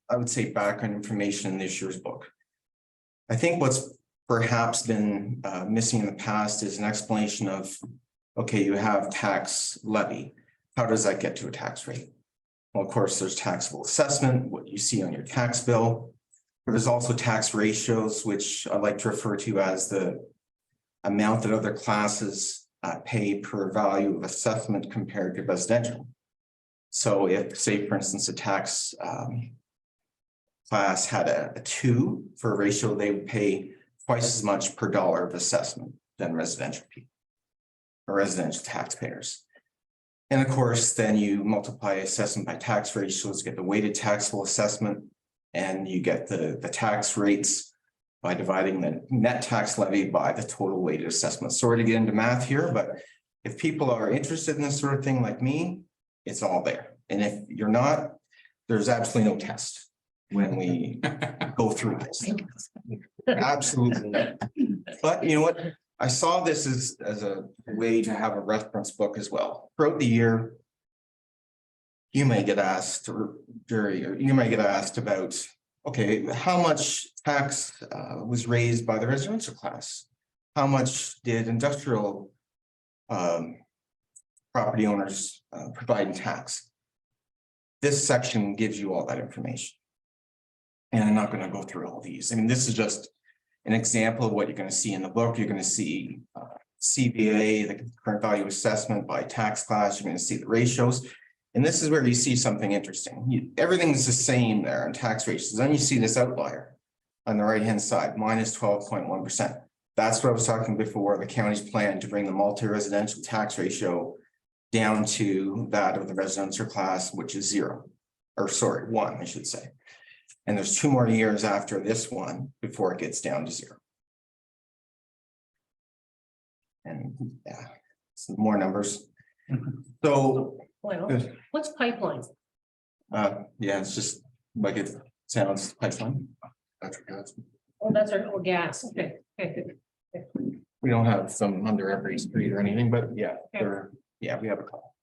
I would say, background information in this year's book. I think what's perhaps been missing in the past is an explanation of, okay, you have tax levy. How does that get to a tax rate? Well, of course, there's taxable assessment, what you see on your tax bill. But there's also tax ratios, which I like to refer to as the amount that other classes pay per value of assessment compared to residential. So if, say, for instance, a tax class had a 2 for a ratio, they would pay twice as much per dollar of assessment than residential people or residential taxpayers. And of course, then you multiply assessment by tax ratios, get the weighted taxable assessment, and you get the tax rates by dividing the net tax levy by the total weighted assessment. Sorry to get into math here, but if people are interested in this sort of thing like me, it's all there. And if you're not, there's absolutely no test when we go through this. Absolutely not. But you know what? I saw this as a way to have a reference book as well. Throughout the year, you may get asked, or you might get asked about, okay, how much tax was raised by the residential class? How much did industrial property owners provide in tax? This section gives you all that information. And I'm not going to go through all these. I mean, this is just an example of what you're going to see in the book. You're going to see CVA, the current value assessment by tax class. You're going to see the ratios. And this is where you see something interesting. Everything's the same there in tax ratios. Then you see this outlier on the right-hand side, minus 12.1%. That's what I was talking before, the county's plan to bring the multi-residential tax ratio down to that of the residential class, which is 0, or sorry, 1, I should say. And there's 2 more years after this one before it gets down to 0. And yeah, some more numbers. So Well, what's pipeline? yeah, it's just like it sounds, pipeline. Oh, that's our gas. Okay. Okay. We don't have some under every street or anything, but yeah, we have a couple.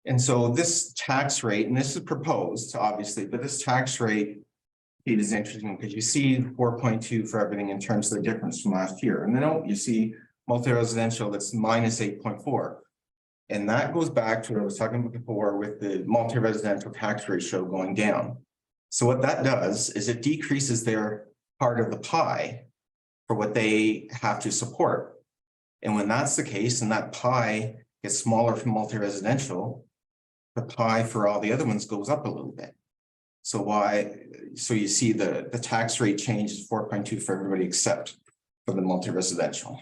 And so this tax rate, and this is proposed, obviously, but this tax rate, it is interesting because you see 4.2 for everything in terms of the difference from last year. And then you see multi-residential that's minus 8.4. And that goes back to what I was talking about before with the multi-residential tax ratio going down. So what that does is it decreases their part of the pie for what they have to support. And when that's the case, and that pie gets smaller from multi-residential, the pie for all the other ones goes up a little bit. So you see the tax rate change is 4.2 for everybody except for the multi-residential.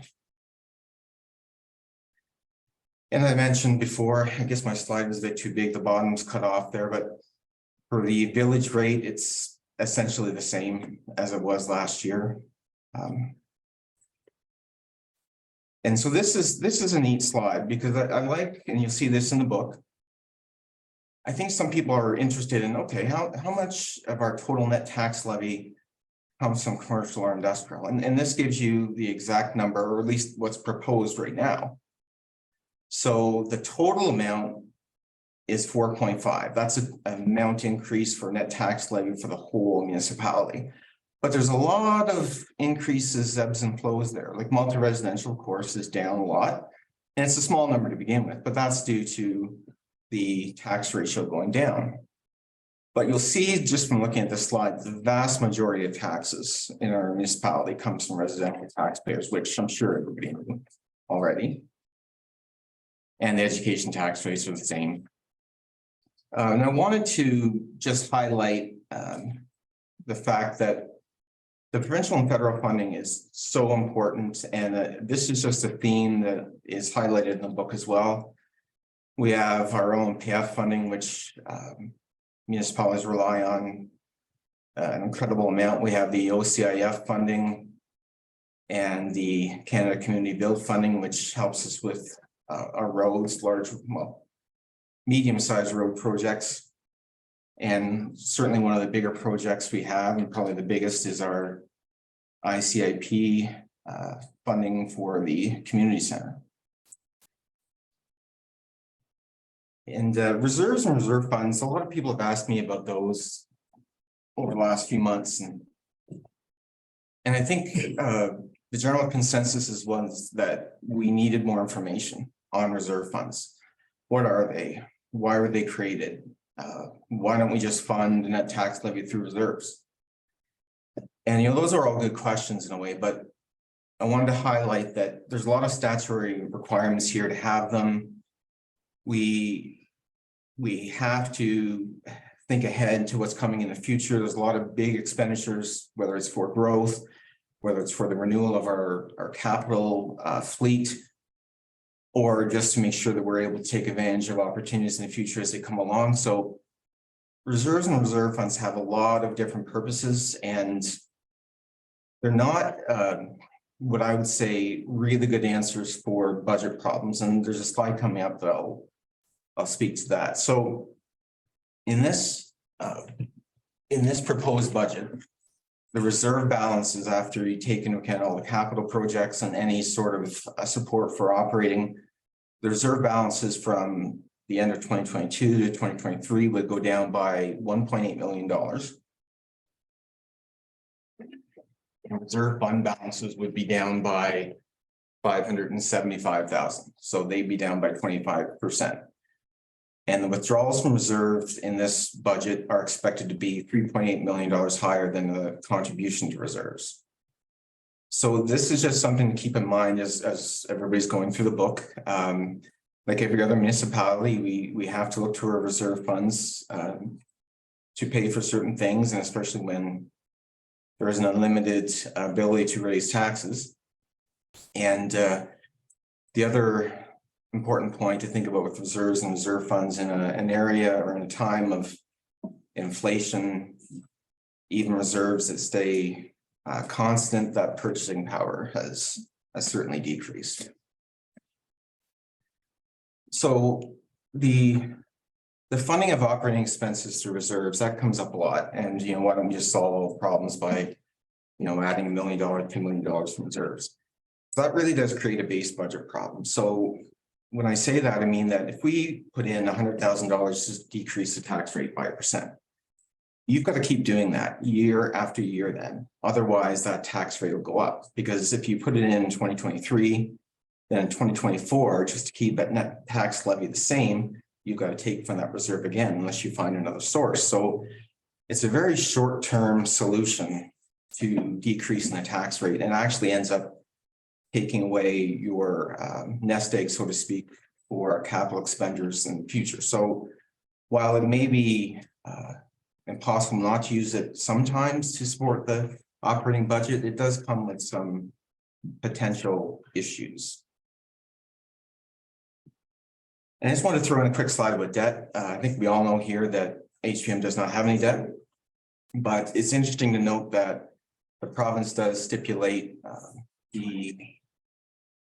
And I mentioned before, I guess my slide was a bit too big, the bottom's cut off there, but for the village rate, it's essentially the same as it was last year. And so this is a neat slide because I like, and you'll see this in the book. I think some people are interested in, okay, how much of our total net tax levy comes from commercial or industrial, and this gives you the exact number, or at least what's proposed right now. So the total amount is 4.5. That's an amount increase for net tax levy for the whole municipality. But there's a lot of increases, ebbs and flows there, like multi-residential, of course, is down a lot. And it's a small number to begin with, but that's due to the tax ratio going down. But you'll see just from looking at the slide, the vast majority of taxes in our municipality comes from residential taxpayers, which I'm sure everybody knew already. And the education tax rates are the same. And I wanted to just highlight the fact that the provincial and federal funding is so important, and this is just a theme that is highlighted in the book as well. We have our own PF funding, which municipalities rely on an incredible amount. We have the OCIF funding and the Canada Community Build funding, which helps us with our roads, medium-sized road projects. And certainly one of the bigger projects we have, and probably the biggest, is our ICIP funding for the community center. And reserves and reserve funds, a lot of people have asked me about those over the last few months. And I think the general consensus was that we needed more information on reserve funds. What are they? Why were they created? Why don't we just fund net tax levy through reserves? And those are all good questions in a way, but I wanted to highlight that there's a lot of statutory requirements here to have them. We have to think ahead to what's coming in the future. There's a lot of big expenditures, whether it's for growth, whether it's for the renewal of our capital fleet, or just to make sure that we're able to take advantage of opportunities in the future as they come along. So reserves and reserve funds have a lot of different purposes, and they're not what I would say really good answers for budget problems. And there's a slide coming up that I'll speak to that. So in this proposed budget, the reserve balances, after you take into account all the capital projects and any sort of support for operating, the reserve balances from the end of 2022 to 2023 would go down by $1.8 million. And reserve fund balances would be down by $575,000. So they'd be down by 25%. And the withdrawals from reserves in this budget are expected to be $3.8 million higher than the contribution to reserves. So this is just something to keep in mind as everybody's going through the book. Like every other municipality, we have to look to our reserve funds to pay for certain things, and especially when there is an unlimited ability to raise taxes. And the other important point to think about with reserves and reserve funds in an area or in a time of inflation, even reserves that stay constant, that purchasing power has certainly decreased. So the funding of operating expenses through reserves, that comes up a lot. And why don't we just solve all the problems by adding $1 million, $2 million from reserves? So that really does create a base budget problem. So when I say that, I mean that if we put in $100,000 to decrease the tax rate by 1%, you've got to keep doing that year after year then. Otherwise, that tax rate will go up. Because if you put it in 2023, then in 2024, just to keep that net tax levy the same, you've got to take from that reserve again, unless you find another source. So it's a very short-term solution to decreasing the tax rate, and actually ends up taking away your nest egg, so to speak, for capital expenditures in the future. So while it may be impossible not to use it sometimes to support the operating budget, it does come with some potential issues. And I just want to throw in a quick slide about debt. I think we all know here that HPM does not have any debt, but it's interesting to note that the province does stipulate the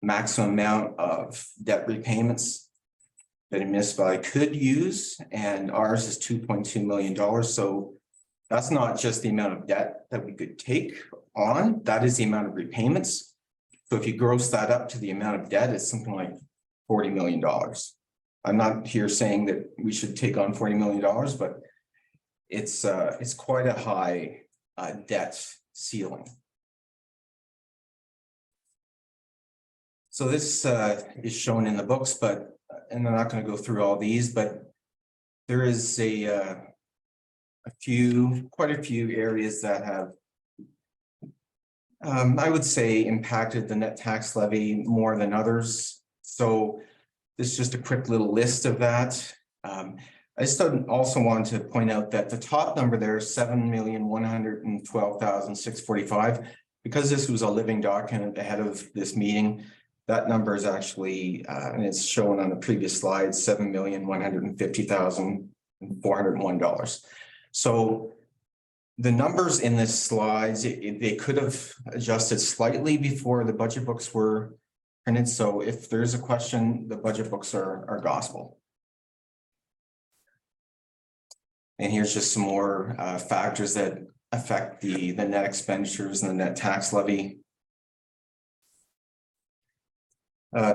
maximum amount of debt repayments that a municipality could use, and ours is $2.2 million. So That's not just the amount of debt that we could take on, that is the amount of repayments. So if you gross that up to the amount of debt, it's something like $40 million. I'm not here saying that we should take on $40 million, but it's quite a high debt ceiling. So this is shown in the books, but, and I'm not going to go through all these, but there is quite a few areas that have, I would say, impacted the net tax levy more than others. So this is just a quick little list of that. I just also want to point out that the top number there is $7,112,645. Because this was a living document ahead of this meeting, that number is actually, and it's shown on the previous slide, $7,150,401. So the numbers in this slides, they could have adjusted slightly before the budget books were printed. So if there's a question, the budget books are gospel. And here's just some more factors that affect the net expenditures and the net tax levy.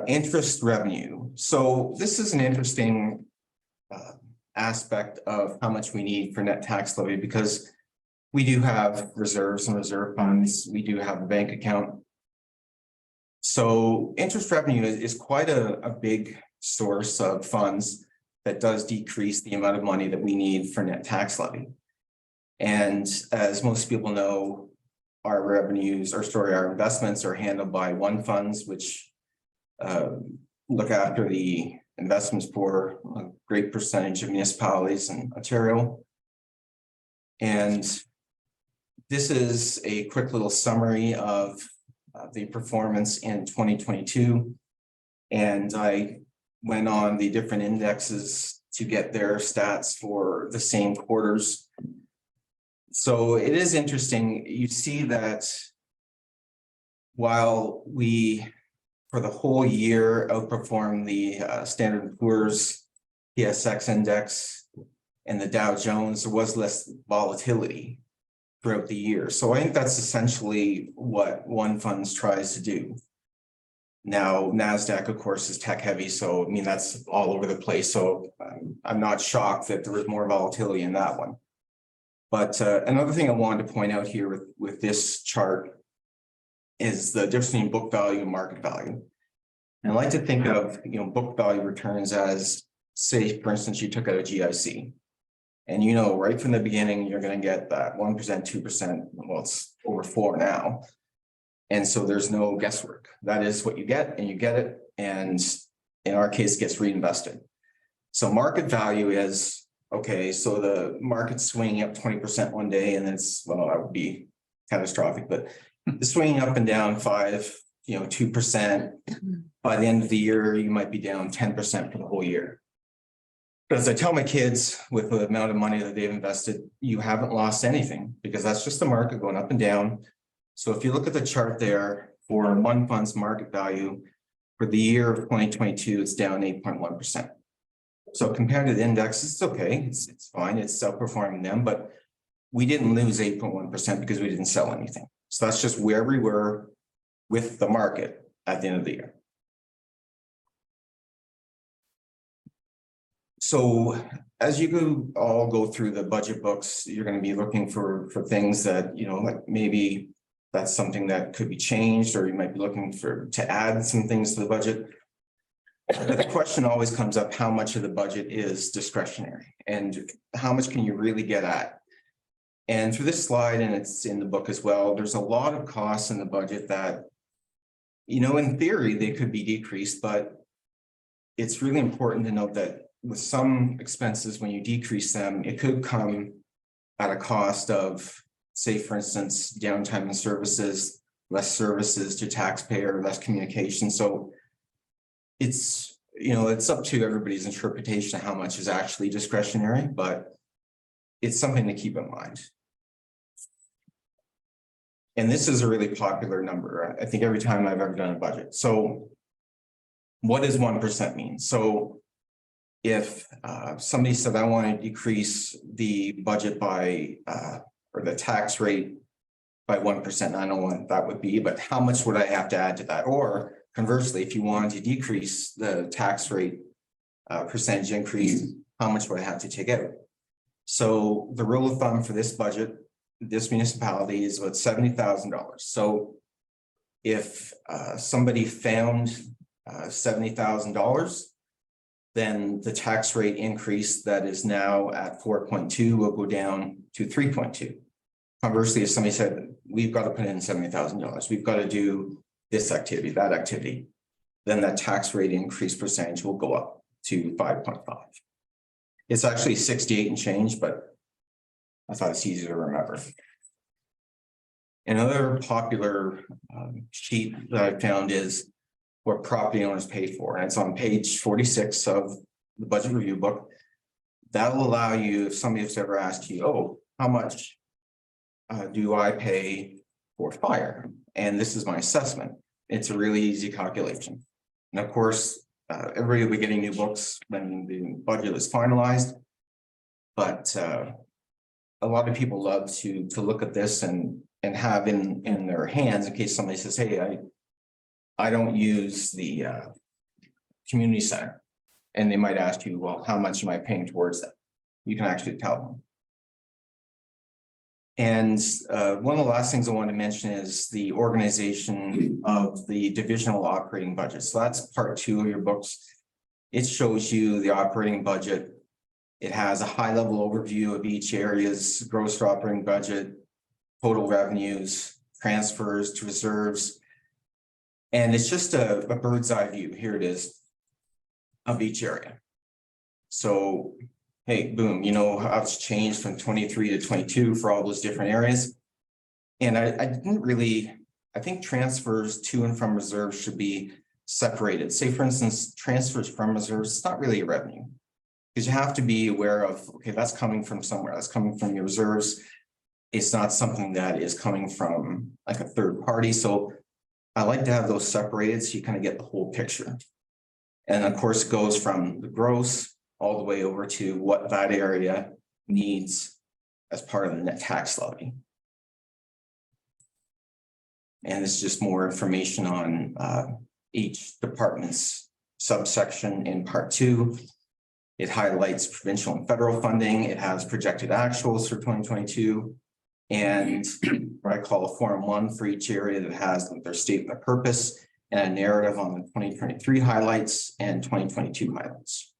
Interest revenue. So this is an interesting aspect of how much we need for net tax levy, because we do have reserves and reserve funds. We do have a bank account. So interest revenue is quite a big source of funds that does decrease the amount of money that we need for net tax levy. And as most people know, our revenues, our investments are handled by one funds, which look after the investments for a great percentage of municipalities in Ontario. And this is a quick little summary of the performance in 2022. And I went on the different indexes to get their stats for the same quarters. So it is interesting. You see that while we, for the whole year, outperformed the Standard & Poor's TSX index and the Dow Jones, there was less volatility throughout the year. So I think that's essentially what One Funds tries to do. Now, NASDAQ, of course, is tech heavy. So, I mean, that's all over the place. So I'm not shocked that there was more volatility in that one. But another thing I wanted to point out here with this chart is the difference between book value and market value. And I like to think of, book value returns as, say, for instance, you took out a GIC. And right from the beginning, you're going to get that 1%, 2%. Well, it's over 4 now. And so there's no guesswork. That is what you get, and you get it. And in our case, it gets reinvested. So market value is, okay, so the market's swinging up 20% one day, and it's, well, that would be catastrophic, but the swinging up and down 2%. By the end of the year, you might be down 10% for the whole year. But as I tell my kids, with the amount of money that they've invested, you haven't lost anything, because that's just the market going up and down. So if you look at the chart there for One Fund's market value for the year of 2022, it's down 8.1%. So compared to the index, it's okay. It's fine. It's outperforming them, but we didn't lose 8.1% because we didn't sell anything. So that's just where we were with the market at the end of the year. So as you all go through the budget books, you're going to be looking for things that, like maybe that's something that could be changed, or you might be looking to add some things to the budget. But the question always comes up, how much of the budget is discretionary and how much can you really get at? And through this slide, and it's in the book as well, there's a lot of costs in the budget that, in theory, they could be decreased, but it's really important to note that with some expenses, when you decrease them, it could come at a cost of, say, for instance, downtime and services, less services to taxpayer, less communication. So it's, it's up to everybody's interpretation of how much is actually discretionary, but it's something to keep in mind. And this is a really popular number, I think, every time I've ever done a budget. So what does 1% mean? So if somebody said, I want to decrease the budget by or the tax rate by 1%, I don't know what that would be, but how much would I have to add to that? Or conversely, if you wanted to decrease the tax rate percentage increase, how much would I have to take out? So the rule of thumb for this budget, this municipality is about $70,000. So if somebody found $70,000, then the tax rate increase that is now at 4.2 will go down to 3.2. Conversely, if somebody said, we've got to put in $70,000, we've got to do this activity, that activity, then that tax rate increase percentage will go up to 5.5. It's actually 68 and change, but I thought it's easier to remember. Another popular sheet that I found is what property owners pay for, and it's on page 46 of the budget review book. That will allow you, if somebody has ever asked you, oh, how much do I pay for fire? And this is my assessment. It's a really easy calculation. And of course, everybody will be getting new books when the budget is finalized. But a lot of people love to look at this and have in their hands in case somebody says, hey, I don't use the community center. And they might ask you, well, how much am I paying towards that? You can actually tell them. And one of the last things I want to mention is the organization of the divisional operating budget. So that's part 2 of your books. It shows you the operating budget. It has a high level overview of each area's gross operating budget, total revenues, transfers to reserves. And it's just a bird's eye view. Here it is of each area. So, hey, boom, you know how it's changed from 23 to 22 for all those different areas. And I didn't really, I think transfers to and from reserves should be separated. Say, for instance, transfers from reserves, it's not really a revenue. Because you have to be aware of, okay, that's coming from somewhere, that's coming from your reserves. It's not something that is coming from like a third party. So I like to have those separated so you kind of get the whole picture. And of course, it goes from the gross all the way over to what that area needs as part of the net tax levy. And it's just more information on each department's subsection in part 2. It highlights provincial and federal funding. It has projected actuals for 2022. And what I call a Form 1 for each area that has their statement of purpose and a narrative on the 2023 highlights and 2022 highlights.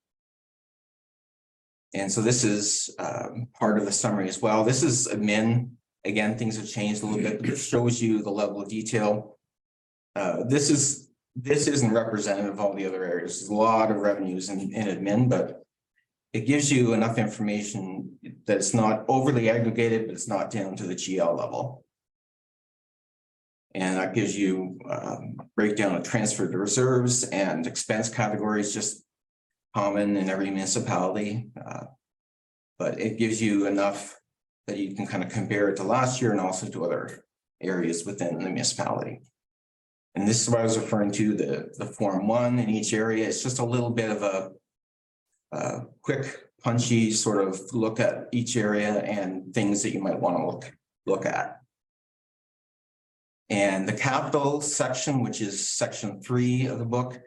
And so this is part of the summary as well. This is admin. Again, things have changed a little bit, but it shows you the level of detail. This isn't representative of all the other areas. There's a lot of revenues in admin, but it gives you enough information that it's not overly aggregated, but it's not down to the GL level. And that gives you breakdown of transfer to reserves and expense categories, just common in every municipality. But it gives you enough that you can kind of compare it to last year and also to other areas within the municipality. And this is what I was referring to, the Form 1 in each area. It's just a little bit of a quick, punchy sort of look at each area and things that you might want to look at. And the capital section, which is section 3 of the book,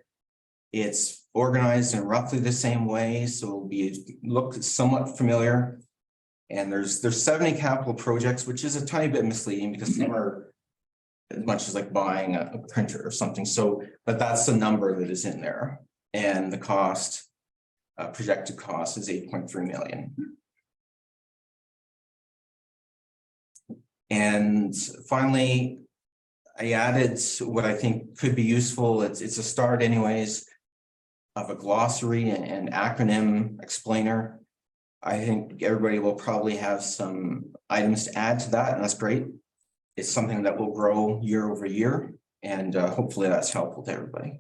it's organized in roughly the same way, so it'll look somewhat familiar. And there's 70 capital projects, which is a tiny bit misleading because some are as much as like buying a printer or something. So, but that's the number that is in there, and the cost. Projected cost is 8.3 million. And finally, I added what I think could be useful. It's a start anyways of a glossary and acronym explainer. I think everybody will probably have some items to add to that, and that's great. It's something that will grow year over year, and hopefully that's helpful to everybody.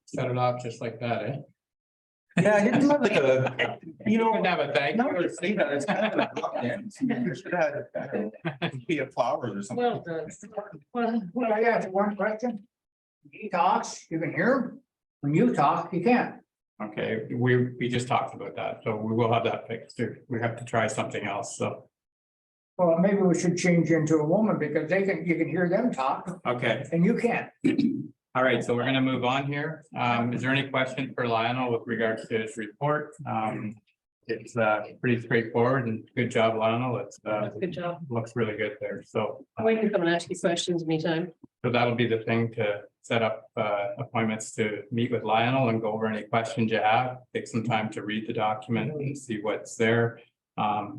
Set it off just like that, eh? Yeah, I didn't have like a, you know. Couldn't have a thank you No, or it's saying that it's kind of a drop-in. You should have be a flower or something. Well done. Well, I ask one question. He talks, you can hear him? When you talk, you can't. Okay, we just talked about that, so we will have that fixed too. We have to try something else, so, Well, maybe we should change into a woman because you can hear them talk okay. and you can't. All right, so we're gonna move on here. Is there any question for Lionel with regards to his report? It's pretty straightforward and good job, Lionel. It's Good job. looks really good there, so. We can come and ask you questions anytime. So that'll be the thing to set up appointments to meet with Lionel and go over any questions you have. Take some time to read the document and see what's there.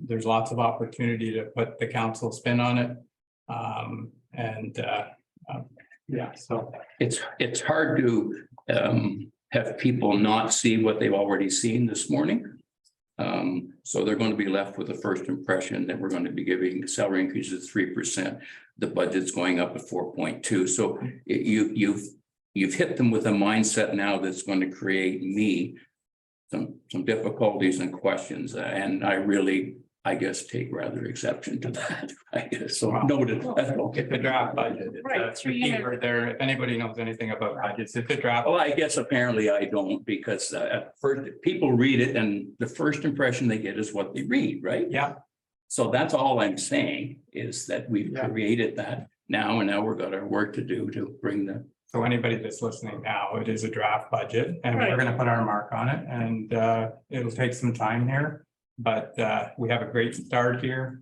There's lots of opportunity to put the council spin on it. Yeah, so. It's hard to have people not see what they've already seen this morning. So they're going to be left with the first impression that we're going to be giving salary increases 3%. The budget's going up at 4.2. So you've hit them with a mindset now that's going to create me some difficulties and questions. And I guess take rather exception to that. I guess so noted. It's a draft budget. Right, It's a keyword there. If anybody knows anything about budgets, it's a draft. Well, I guess apparently I don't, because at first people read it and the first impression they get is what they read, right? Yeah, So that's all I'm saying is that we've Yeah. created that now, and now we've got our work to do to bring the. so anybody that's listening now, it is a draft budget and we're Right. gonna put our mark on it and it'll take some time here. But we have a great start here.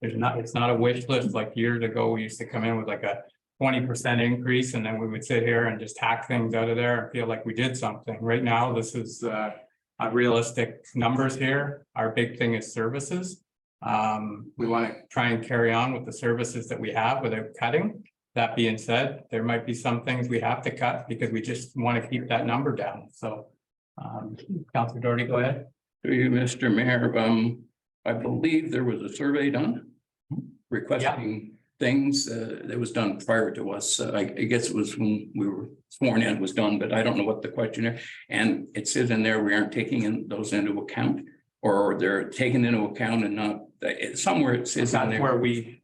It's not a wish list like years ago. We used to come in with like a 20% increase and then we would sit here and just hack things out of there and feel like we did something. Right now, this is a realistic numbers here. Our big thing is services. We want to try and carry on with the services that we have without cutting. That being said, there might be some things we have to cut because we just want to keep that number down. So Councilor Doherty, go ahead. To you, Mr. Mayor, I believe there was a survey done requesting things that was done prior to us. I guess it was when we were sworn in was done, but I don't know what the questionnaire. And it says in there, we aren't taking those into account, or they're taken into account and not, somewhere it says on there.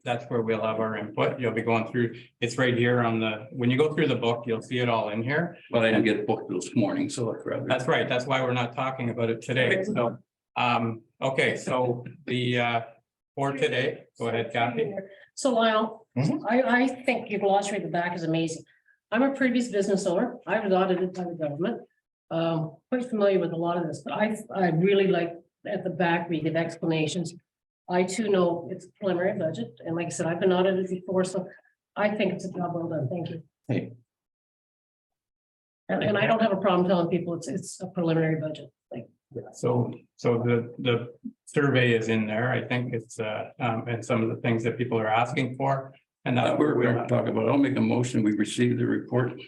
That's where we'll have our input. You'll be going through, it's right here on when you go through the book, you'll see it all in here. But I didn't get booked this morning, so I'd rather. That's right. That's why we're not talking about it today. So, okay, so for today, go ahead, Kathy. So Lyle, Mhm. I think your glossary at the back is amazing. I'm a previous business owner. I was audited by the government. Quite familiar with a lot of this, but I really like at the back, we give explanations. I too know it's a preliminary budget, and like I said, I've been audited before, so I think it's a job well done. Thank you. Hey. And I don't have a problem telling people it's a preliminary budget. Like, So the survey is in there. I think it's and some of the things that people are asking for. And that We're going to talk about, I'll make a motion, we receive the report.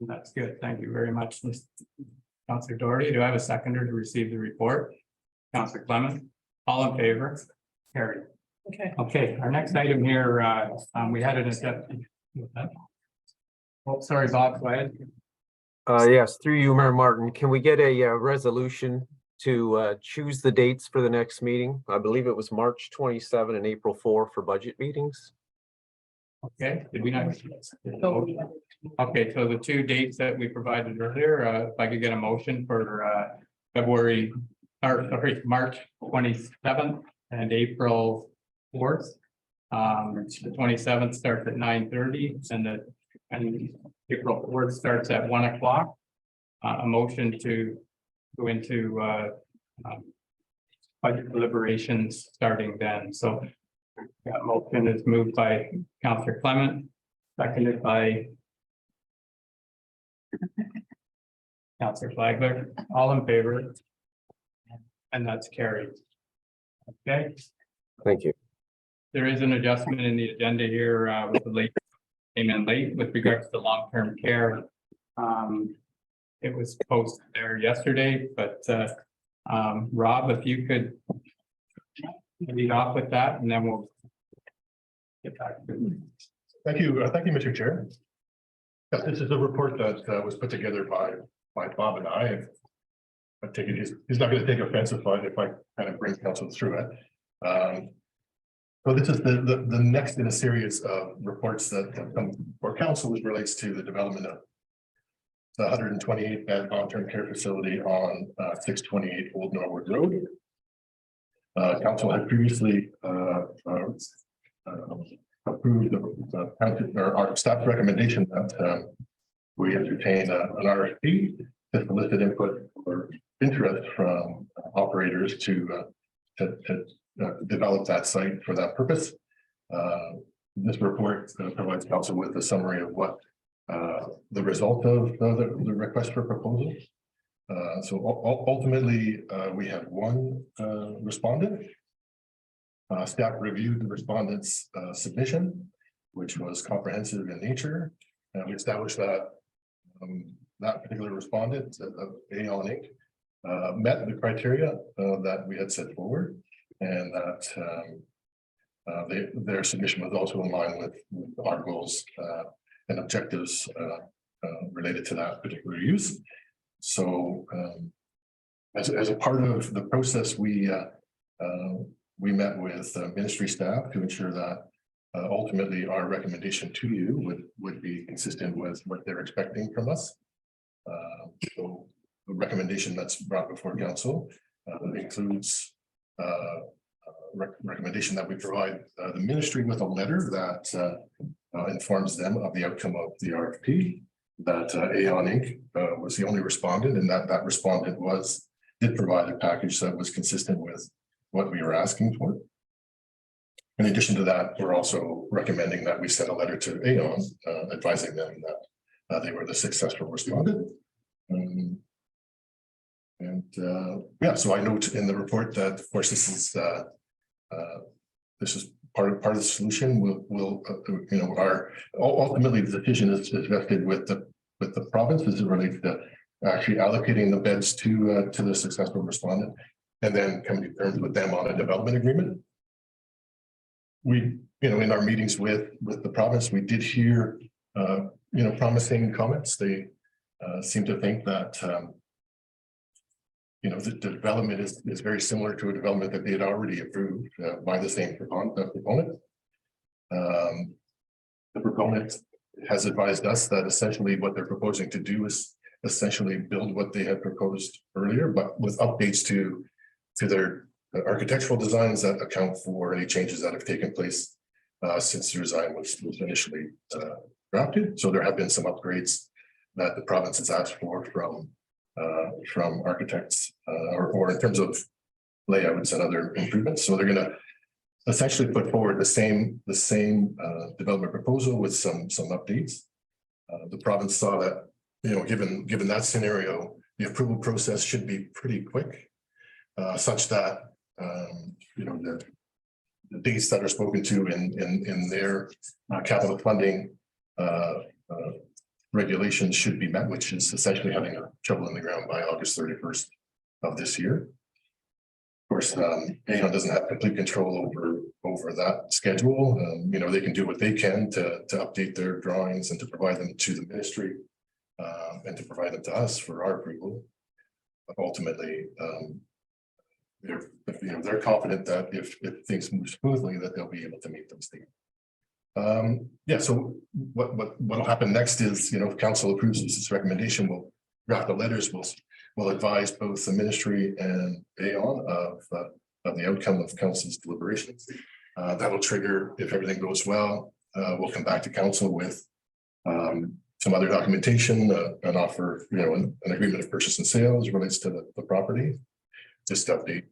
That's good. Thank you very much, Councilor Doherty. Do I have a seconder to receive the report? Councilor Clement, all in favor? Carried. okay. Okay, our next item here, we had an acceptance. Oh, sorry, Bob, go ahead. Yes, through you, Mayor Martin, can we get a resolution to choose the dates for the next meeting? I believe it was March 27 and April 4 for budget meetings. Okay, did we not? Okay, so the two dates that we provided earlier, if I could get a motion for March 27th and April 4th. The 27th starts at 9:30 and April 4th starts at 1 o'clock. A motion to go into budget deliberations starting then. So that motion is moved by Councilor Clement, seconded by Councilor Flagler, all in favor. And that's carried. Okay, Thank you. there is an adjustment in the agenda here with the late, came in late with regards to long-term care. It was posted there yesterday, but Rob, if you could lead off with that and then we'll get back to it. Thank you, Mr. Chair. Yes, this is a report that was put together by Bob and I. I take it he's not going to take offense if I kind of bring council through it. So this is the next in a series of reports that come for council, which relates to the development the 128 bed long-term care facility on 628 Old Norwood Road. Council had previously approved our staff recommendation that we entertain an RFP to solicit input or interest from operators to develop that site for that purpose. This report provides council with a summary of what the result of the request for proposal. So ultimately, we have one respondent. Staff reviewed the respondent's submission, which was comprehensive in nature, and we established that that particular respondent, Aon Inc., met the criteria that we had set forward, and that their submission was also in line with our goals and objectives related to that particular use. So as a part of the process, we met with ministry staff to ensure that ultimately our recommendation to you would be consistent with what they're expecting from us. So the recommendation that's brought before council includes recommendation that we provide the ministry with a letter that informs them of the outcome of the RFP, that Aon Inc. Was the only respondent, and that respondent did provide a package that was consistent with what we were asking for. In addition to that, we're also recommending that we send a letter to Aon advising them that they were the successful respondent. Yeah, so I note in the report that, of course, this is part of the solution. We'll you know, ultimately the decision is vested with the province as it relates to actually allocating the beds to the successful respondent, and then coming to terms with them on a development agreement. We, you know, in our meetings with the province, we did hear you know, promising comments. They seem to think that you know, the development is very similar to a development that they had already approved by the same proponent. The proponent has advised us that essentially what they're proposing to do is essentially build what they had proposed earlier, but with updates to their architectural designs that account for any changes that have taken place since the design was initially drafted. So there have been some upgrades that the province has asked for from architects or in terms of layouts and other improvements. So they're going to essentially put forward the same development proposal with some updates. The province saw that, you know, given that scenario, the approval process should be pretty quick, such that you know, the dates that are spoken to in their capital funding regulations should be met, which is essentially having a shovel in the ground by August 31st of this year. Of course, Aon doesn't have complete control over that schedule. You know, they can do what they can to update their drawings and to provide them to the ministry and to provide them to us for our approval. But ultimately, they're confident that if things move smoothly, that they'll be able to meet those things. Yeah, so what'll happen next is, you know, if council approves this recommendation, we'll draft the letters, we'll advise both the ministry and Aon of the outcome of council's deliberations. That'll trigger, if everything goes well, we'll come back to council with some other documentation, an offer, you know, an agreement of purchase and sale as relates to the property. Just to update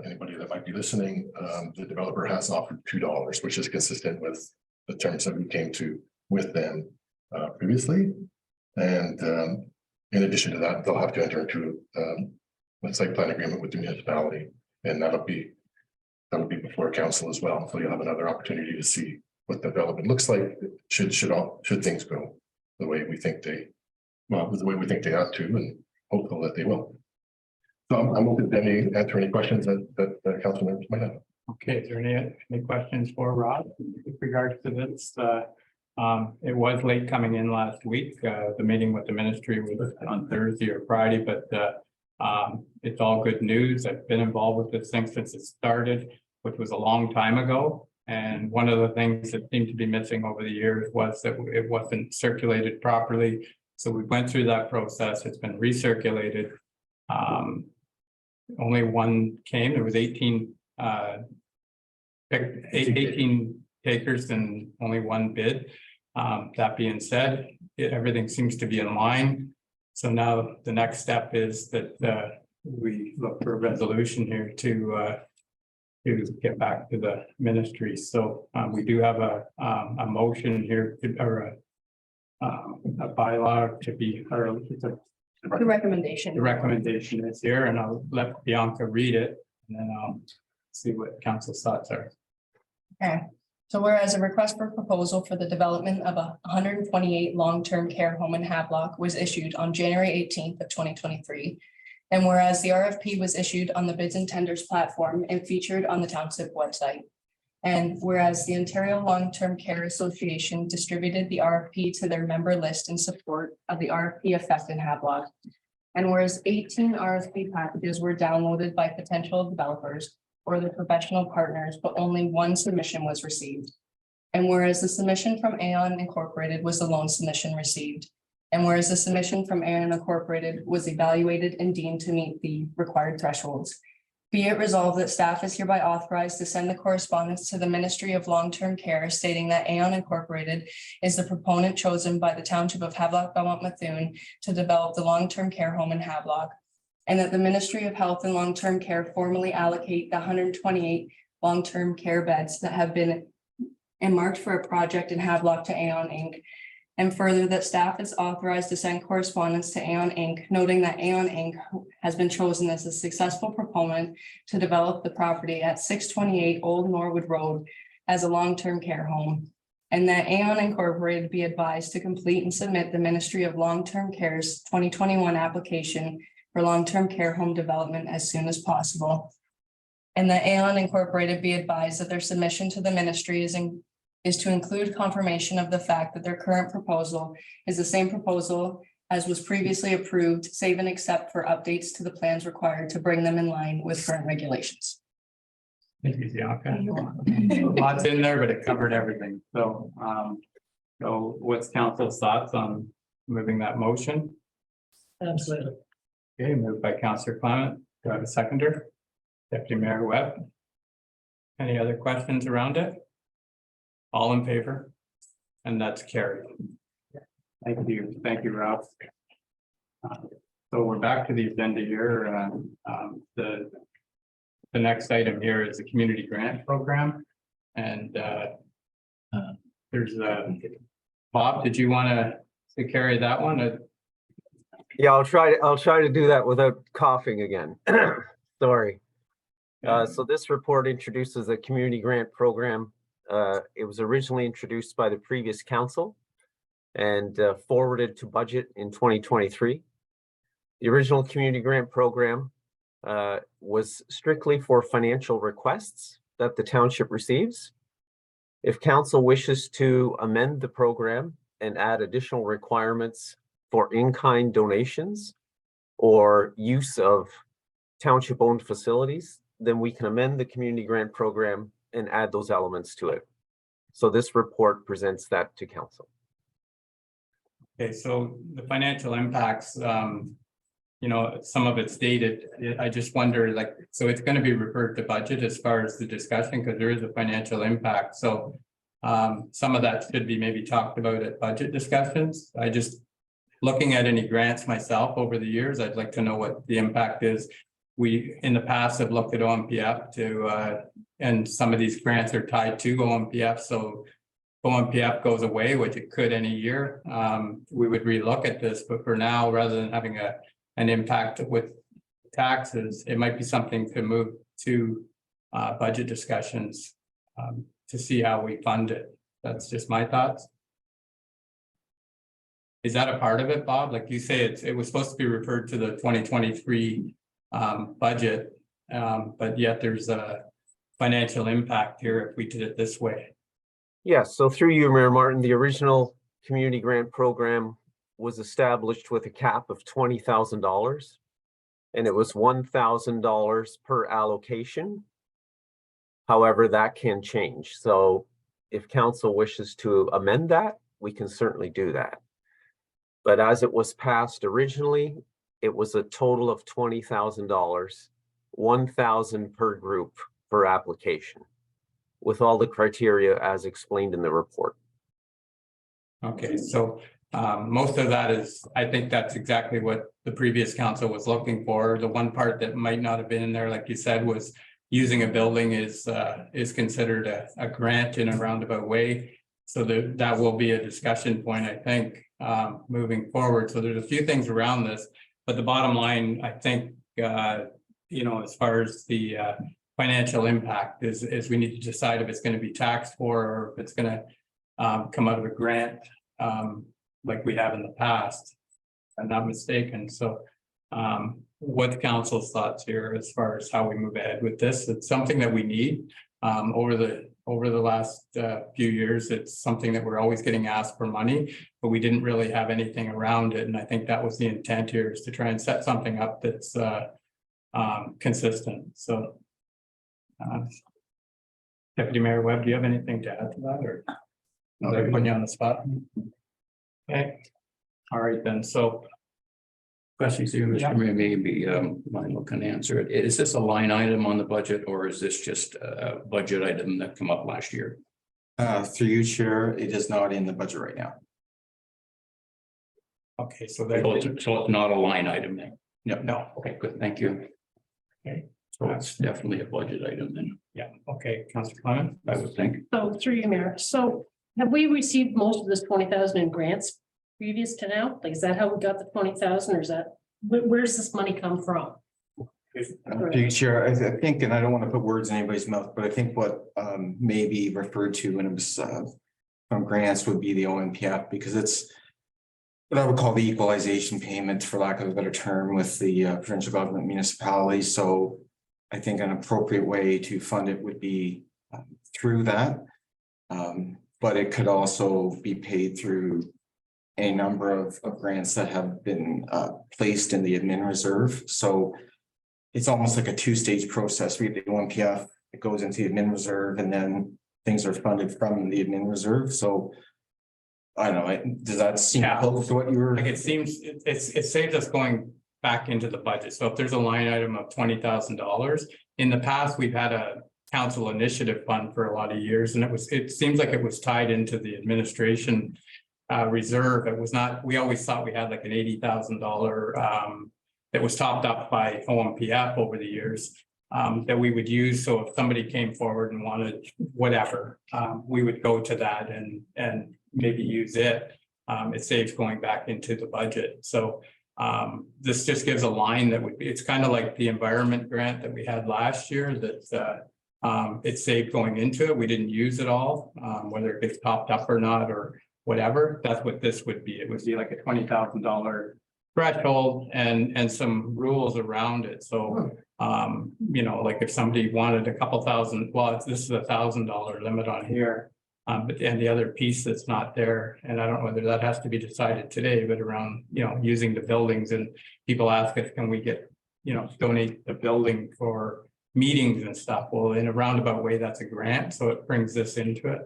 anybody that might be listening, the developer has offered $2, which is consistent with the terms that we came to with them previously. And in addition to that, they'll have to enter into a site plan agreement with the municipality, and that'll be before council as well. So you'll have another opportunity to see what the development looks like should things go the way we think they have to, and hopeful that they will. So I'm open to answer any questions that council members might have. Okay, is there any questions for Rob with regards to this? It was late coming in last week. The meeting with the ministry was on Thursday or Friday, but it's all good news. I've been involved with this thing since it started, which was a long time ago. And one of the things that seemed to be missing over the years was that it wasn't circulated properly So we went through that process. It's been recirculated. Only one came. There was 18 takers and only one bid. That being said, everything seems to be in line. So now the next step is that we look for a resolution here to get back to the ministry. So we do have a motion here or a bylaw to be, or The recommendation. the recommendation is here, and I'll let Bianca read it, and then I'll see what council's thoughts are. Okay, so whereas a request for proposal for the development of 128 long-term care home in Havelock was issued on January 18th of 2023. And whereas the RFP was issued on the bids and tenders platform and featured on the Township website. And whereas the Ontario Long-Term Care Association distributed the RFP to their member list in support of the RFP effect in Havelock. And whereas 18 RFP packages were downloaded by potential developers or their professional partners, but only one submission was received. And whereas the submission from Aon Incorporated was the lone submission received. And whereas the submission from Aon Incorporated was evaluated and deemed to meet the required thresholds. Be it resolved that staff is hereby authorized to send the correspondence to the Ministry of Long-Term Care stating that Aon Incorporated is the proponent chosen by the Township of Havelock-Belmont-Methuen to develop the long-term care home in Havelock. And that the Ministry of Health and Long-Term Care formally allocate the 128 long-term care beds that have been earmarked for a project in Havelock to Aon Inc. And further, that staff is authorized to send correspondence to Aon Inc., noting that Aon Inc. has been chosen as a successful proponent to develop the property at 628 Old Norwood Road as a long-term care home. And that Aon Incorporated be advised to complete and submit the Ministry of Long-Term Care's 2021 application for long-term care home development as soon as possible. And that Aon Incorporated be advised that their submission to the ministry is to include confirmation of the fact that their current proposal is the same proposal as was previously approved, save and except for updates to the plans required to bring them in line with current regulations. Thank you, Bianca. Lots in there, but it covered everything. So what's council's thoughts on moving that motion? Absolutely. Okay, moved by Councillor Clement. Do I have a seconder? Deputy Mayor Webb. Any other questions around it? All in favor? And that's carried. Thank you, Ralph. So we're back to the agenda here. The next item here is the community grant program. And there's Bob, did you want to carry that one? Yeah, I'll try to do that without coughing again. Sorry. So this report introduces a community grant program. It was originally introduced by the previous council and forwarded to budget in 2023. The original community grant program was strictly for financial requests that the township receives. If council wishes to amend the program and add additional requirements for in-kind donations or use of township-owned facilities, then we can amend the community grant program and add those elements to it. So this report presents that to council. Okay, so the financial impacts, some of it's dated. I just wonder, so it's going to be referred to budget as far as the discussion, because there is a financial impact. So some of that should be maybe talked about at budget discussions. Looking at any grants myself over the years, I'd like to know what the impact is. We, in the past, have looked at OMPF and some of these grants are tied to OMPF. So OMPF goes away, which it could any year. We would relook at this, but for now, rather than having an impact with taxes, it might be something to move to budget discussions to see how we fund it. That's just my thoughts. Is that a part of it, Bob? Like you say, it was supposed to be referred to the 2023 budget, but yet there's a financial impact here if we did it this way. Yes, so through you, Mayor Martin, the original community grant program was established with a cap of $20,000, and it was $1,000 per allocation. However, that can change. So if council wishes to amend that, we can certainly do that. But as it was passed originally, it was a total of $20,000, 1,000 per group per application, with all the criteria as explained in the report. Okay, so most of that is, I think that's exactly what the previous council was looking for. The one part that might not have been in there, like you said, was using a building is considered a grant in a roundabout way. So that will be a discussion point, I think, moving forward. So there's a few things around this, but the bottom line, I think, you know, as far as the financial impact is we need to decide if it's going to be taxed for, or if it's going to come out of a grant, like we have in the past. I'm not mistaken. So what the council's thoughts here as far as how we move ahead with this? It's something that we need over the last few years. It's something that we're always getting asked for money, but we didn't really have anything around it. And I think that was the intent here, is to try and set something up that's consistent. So Deputy Mayor Webb, do you have anything to add to that, or no, they're putting you on the spot? Okay, all right then. So Question to you, Mr. Mayor, maybe Lionel can answer it. Is this a line item on the budget, or is this just a budget item that came up last year? Through you, Chair, it is not in the budget right now. okay, so So it's not a line item then? no, Okay, good, thank you. Okay. So it's definitely a budget item then, yeah, okay, Councillor Clement. I would think. So through you, Mayor. So have we received most of this 20,000 in grants previous to now? Like, is that how we got the 20,000, or is that, where's this money come from? Through you, Chair, I think, and I don't want to put words in anybody's mouth, but I think what may be referred to when it was from grants would be the OMPF, because it's what I would call the equalization payment, for lack of a better term, with the provincial government municipalities. So I think an appropriate way to fund it would be through that. But it could also be paid through a number of grants that have been placed in the admin reserve. So it's almost like a two-stage process. We have the OMPF, it goes into the admin reserve, and then things are funded from the admin reserve. So I don't know, does that seem close to what you were? Like, it seems it saves us going back into the budget. So if there's a line item of $20,000, in the past, we've had a council initiative fund for a lot of years, and it seems like it was tied into the administration reserve. It was not, we always thought we had like an $80,000 that was topped up by OMPF over the years that we would use. So if somebody came forward and wanted whatever, we would go to that and maybe use it. It saves going back into the budget. So this just gives a line that would be, it's kind of like the environment grant that we had last year that it saved going into it. We didn't use it all, whether it gets topped up or not, or whatever. That's what this would be. It would be like a $20,000 threshold and some rules around it. So, you know, like if somebody wanted a couple thousand, well, this is $1,000 limit on here. But and the other piece that's not there, and I don't know whether that has to be decided today, but around, you know, using the buildings, and people ask us, can we get, you know, donate the building for meetings and stuff? Well, in a roundabout way, that's a grant, so it brings this into it.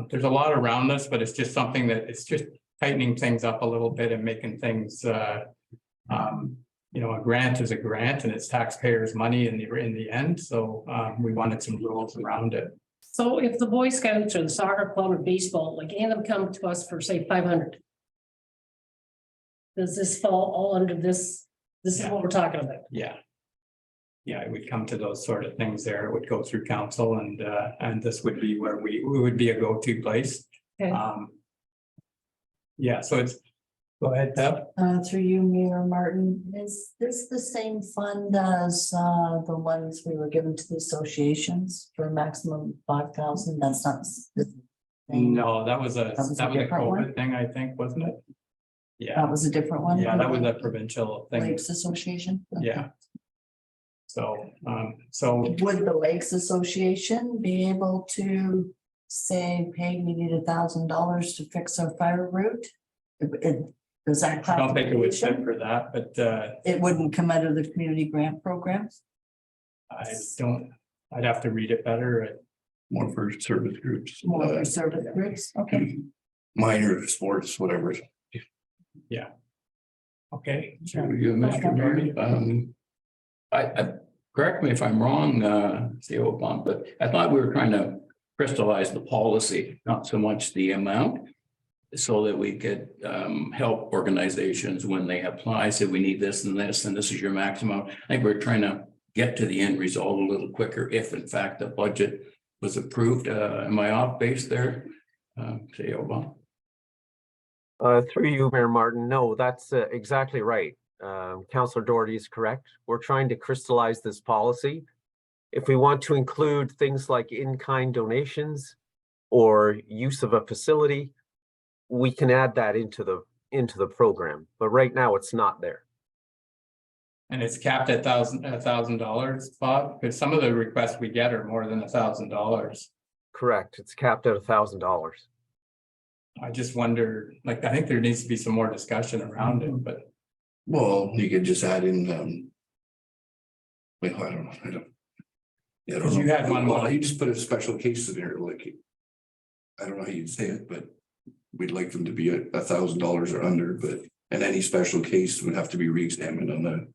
There's a lot around this, but it's just something that it's just tightening things up a little bit and making things, you know, a grant is a grant, and it's taxpayers' money in the end. So we wanted some rules around it. So if the Boy Scouts or the soccer club or baseball, like any of them come to us for say 500. Does this fall all under this? This is what we're talking about. Yeah. Yeah, it would come to those sort of things there. It would go through council, and this would be where we would be a go-to place. Okay. Yeah, so it's, go ahead, Deb. Through you, Mayor Martin, is this the same fund as the ones we were given to the associations for a maximum 5,000? That's not. the same. No, that was a different COVID one? thing, I think, wasn't it? Yeah, That was a different one? yeah, that was a provincial thing. Lakes Association? Okay. Yeah. So, so Would the Lakes Association be able to say, hey, we need $1,000 to fix our fire route? Does that? I don't think it would classification? fit for that, but It wouldn't come out of the community grant programs? I'd have to read it better. More for service groups. More for service groups? Okay. Minor sports, whatever. Okay. Through you, Mr. Mayor. I, correct me if I'm wrong, CEO Bond, but I thought we were trying to crystallize the policy, not so much the amount. So that we could help organizations when they apply, say we need this and this is your maximum. I think we're trying to get to the end result a little quicker if in fact the budget was approved. Am I off base there? CEO Bond? Through you, Mayor Martin. No, that's exactly right. Councillor Doherty is correct. We're trying to crystallize this policy. If we want to include things like in-kind donations or use of a facility, we can add that into the program, but right now it's not there. And it's capped at $1,000, Bob, because some of the requests we get are more than $1,000. Correct. It's capped at $1,000. I just wonder, like, I think there needs to be some more discussion around it, but. Well, you could just add in, wait, I don't know. Yeah, I don't Because you know. had one Well, more. you just put a special case scenario, like, I don't know how you'd say it, but we'd like them to be $1,000 or under, but, and any special case would have to be re-examined on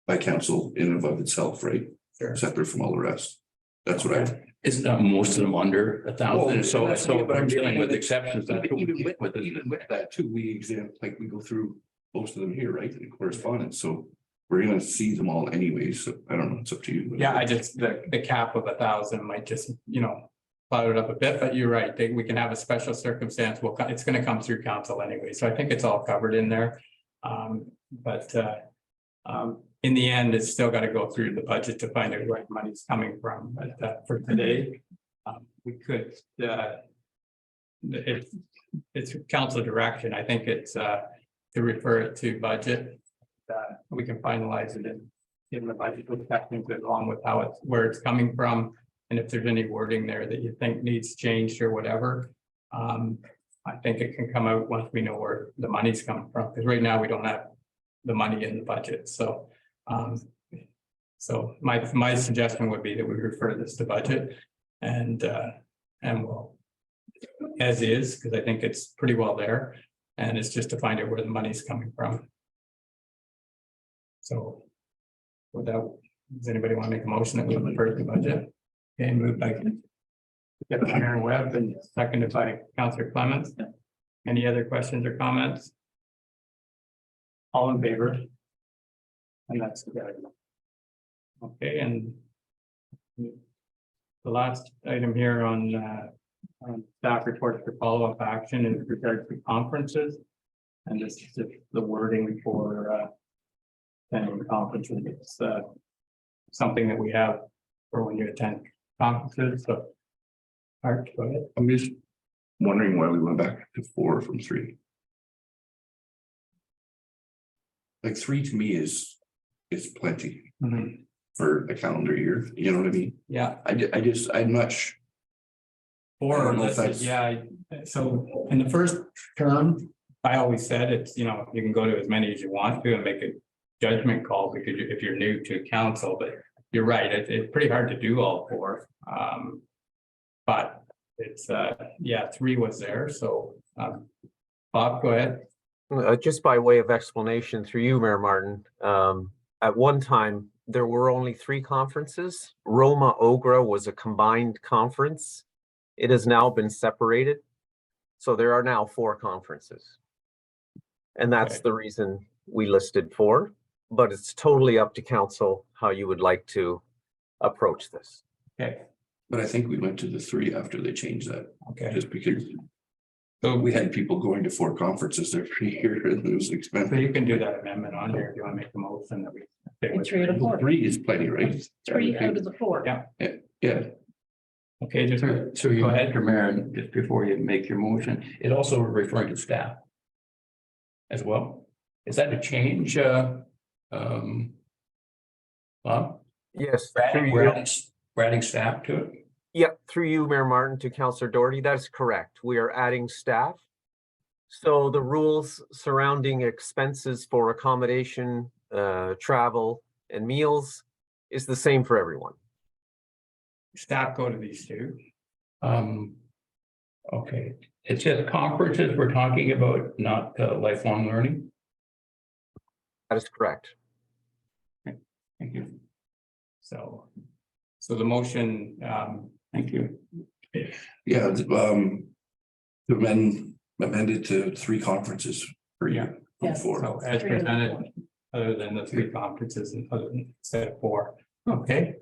by council in and of itself, right? Sure. Separate from all the rest. That's what I. Isn't that most of them under 1,000? Well, So that's what I'm I'm dealing saying. with exceptions. That's what we Even get with it. even with that too, we examine, like, we go through most of them here, right, in correspondence, so we're gonna see them all anyways, so I don't know, it's up to you. Yeah, I just, the cap of 1,000 might just, cloud it up a bit, but you're right. We can have a special circumstance. Well, it's gonna come through council anyway, so I think it's all covered in there. In the end, it's still gotta go through the budget to find out where the money's coming from, but for today, we could, it's council direction. I think it's to refer it to budget. We can finalize it in the budget protections along with how it's, where it's coming from. And if there's any wording there that you think needs changed or whatever, I think it can come out once we know where the money's coming from, because right now we don't have the money in the budget, so. So my suggestion would be that we refer this to budget and we'll, as is, because I think it's pretty well there, and it's just to find out where the money's coming from. So without, does anybody want to make a motion that we refer to the budget? Okay, moved by Mayor Webb and seconded by Councillor Clements. Any other questions or comments? All in favor? And that's good. Okay, and the last item here on staff reports for follow-up action in regards to conferences. And this is the wording for attending conferences. It's something that we have for when you attend conferences. So, Art, go ahead. I'm just wondering why we went back to 4 from 3. Like 3 to me is plenty for a calendar year, you know what I mean? Yeah. I'm not sure. I Or don't know if this is, that's- yeah, so in the first term, I always said it's, you can go to as many as you want to and make a judgment call because if you're new to council, but you're right, it's pretty hard to do all 4. But it's, 3 was there, so, Bob, go ahead. Just by way of explanation through you, Mayor Martin, at one time, there were only 3 conferences. Roma Ogra was a combined conference. It has now been separated. So there are now 4 conferences. And that's Okay. the reason we listed 4, but it's totally up to council how you would like to approach this. Okay, But I think we went to the 3 after they changed that, okay. just because So we had people going to 4 conferences every year and it was So expensive. you can do that amendment on here. Do you want to make the motion that we? stay with 3 out of 4. 3 is plenty, right? 3 out of the 4. Yeah. Yeah, Okay, just So you had your mayor, and just before you make your motion, it also referring to staff. As well. Is that a change? Bob? Yes, through We're you, adding staff to it? through you, Mayor Martin, to Councillor Doherty, that is correct. We are adding staff. So the rules surrounding expenses for accommodation, travel and meals is the same for everyone. staff go to these 2. Okay, It's just conferences we're talking about, not lifelong learning. That is correct. Thank you. So the motion, Thank you. Yeah, amended to 3 conferences per year. Yes. so as presented, other than the 3 conferences and other than instead of 4. Okay.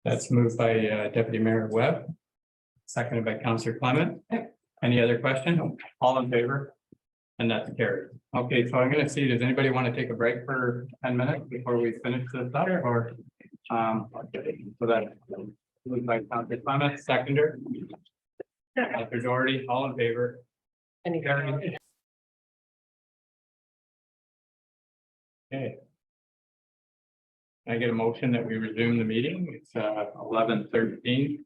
That's moved by Deputy Mayor Webb, seconded by Councillor Clement. Any other question? All in favor? And that's carried. Okay, so I'm gonna see, does anybody want to take a break for 10 minutes before we finish this up or? So that moved by Councillor Clement, seconder. Councillor Doherty, all in favor? Any Carried. Okay. Can I get a motion that we resume the meeting? It's 11:13.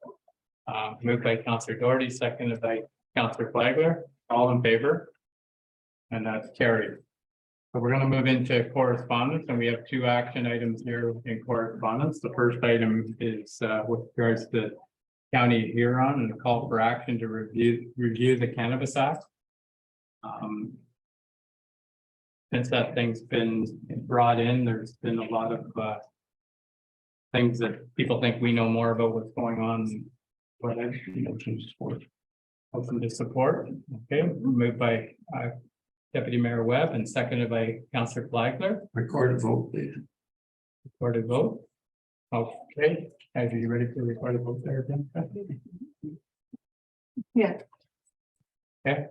Moved by Councillor Doherty, seconded by Councillor Flagler, all in favor? And that's carried. So we're gonna move into correspondence, and we have 2 action items here in correspondence. The first item is with regards to County of Huron and a call for action to review the Cannabis Act. Since that thing's been brought in, there's been a lot of things that people think we know more about what's going on. Motion to support. Okay, moved by Deputy Mayor Webb and seconded by Councillor Flagler. Recorded vote, please. Recorded vote. Okay, are you ready to record a vote there again? Yeah. Okay.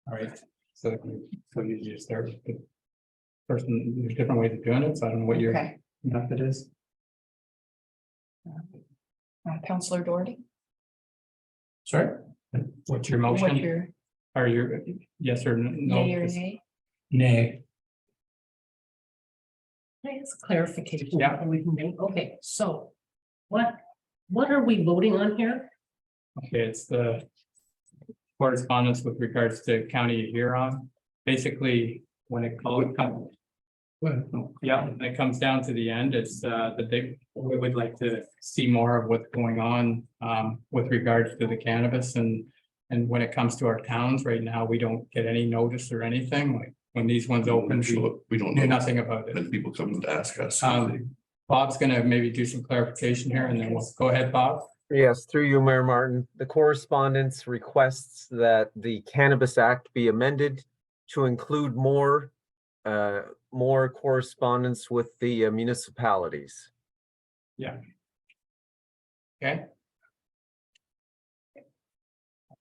All right, so you just start with the person, there's different ways of doing it, so I don't know what your Okay. method is. Councillor Doherty? Sorry? What's your What's motion? your Are you yes or no? yay or nay? Nay. It's clarification. Yeah. Okay, so what are we voting on here? Okay, it's the correspondence with regards to County of Huron. Basically, when it comes. Yeah, when it comes down to the end, it's that we would like to see more of what's going on with regards to the cannabis and when it comes to our towns right now, we don't get any notice or anything. Like when these ones open, We don't do know. nothing about it. Then people come to ask us. Bob's gonna maybe do some clarification here and then we'll go ahead, Bob. Yes, through you, Mayor Martin. The correspondence requests that the Cannabis Act be amended to include more correspondence with the municipalities. Yeah. Okay.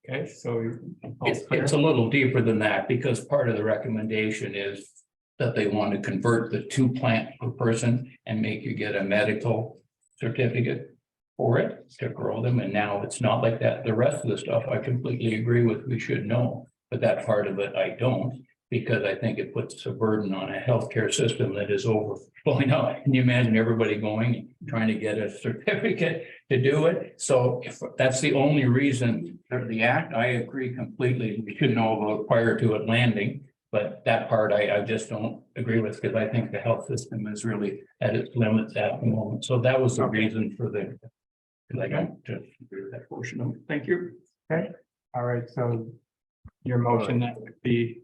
Okay, so. It's a little deeper than that because part of the recommendation is that they want to convert the 2 plants per person and make you get a medical certificate for it to grow them. And now it's not like that. The rest of the stuff I completely agree with, we should know, but that part of it I don't. Because I think it puts a burden on a healthcare system that is overflowing now. Can you imagine everybody going, trying to get a certificate to do it? So if that's the only reason for the act, I agree completely. We should know about prior to it landing. But that part I just don't agree with because I think the health system is really at its limits at the moment. So that was the reason for the. Because I don't just agree with that portion of it. Thank you. Okay, all right, so your motion that would be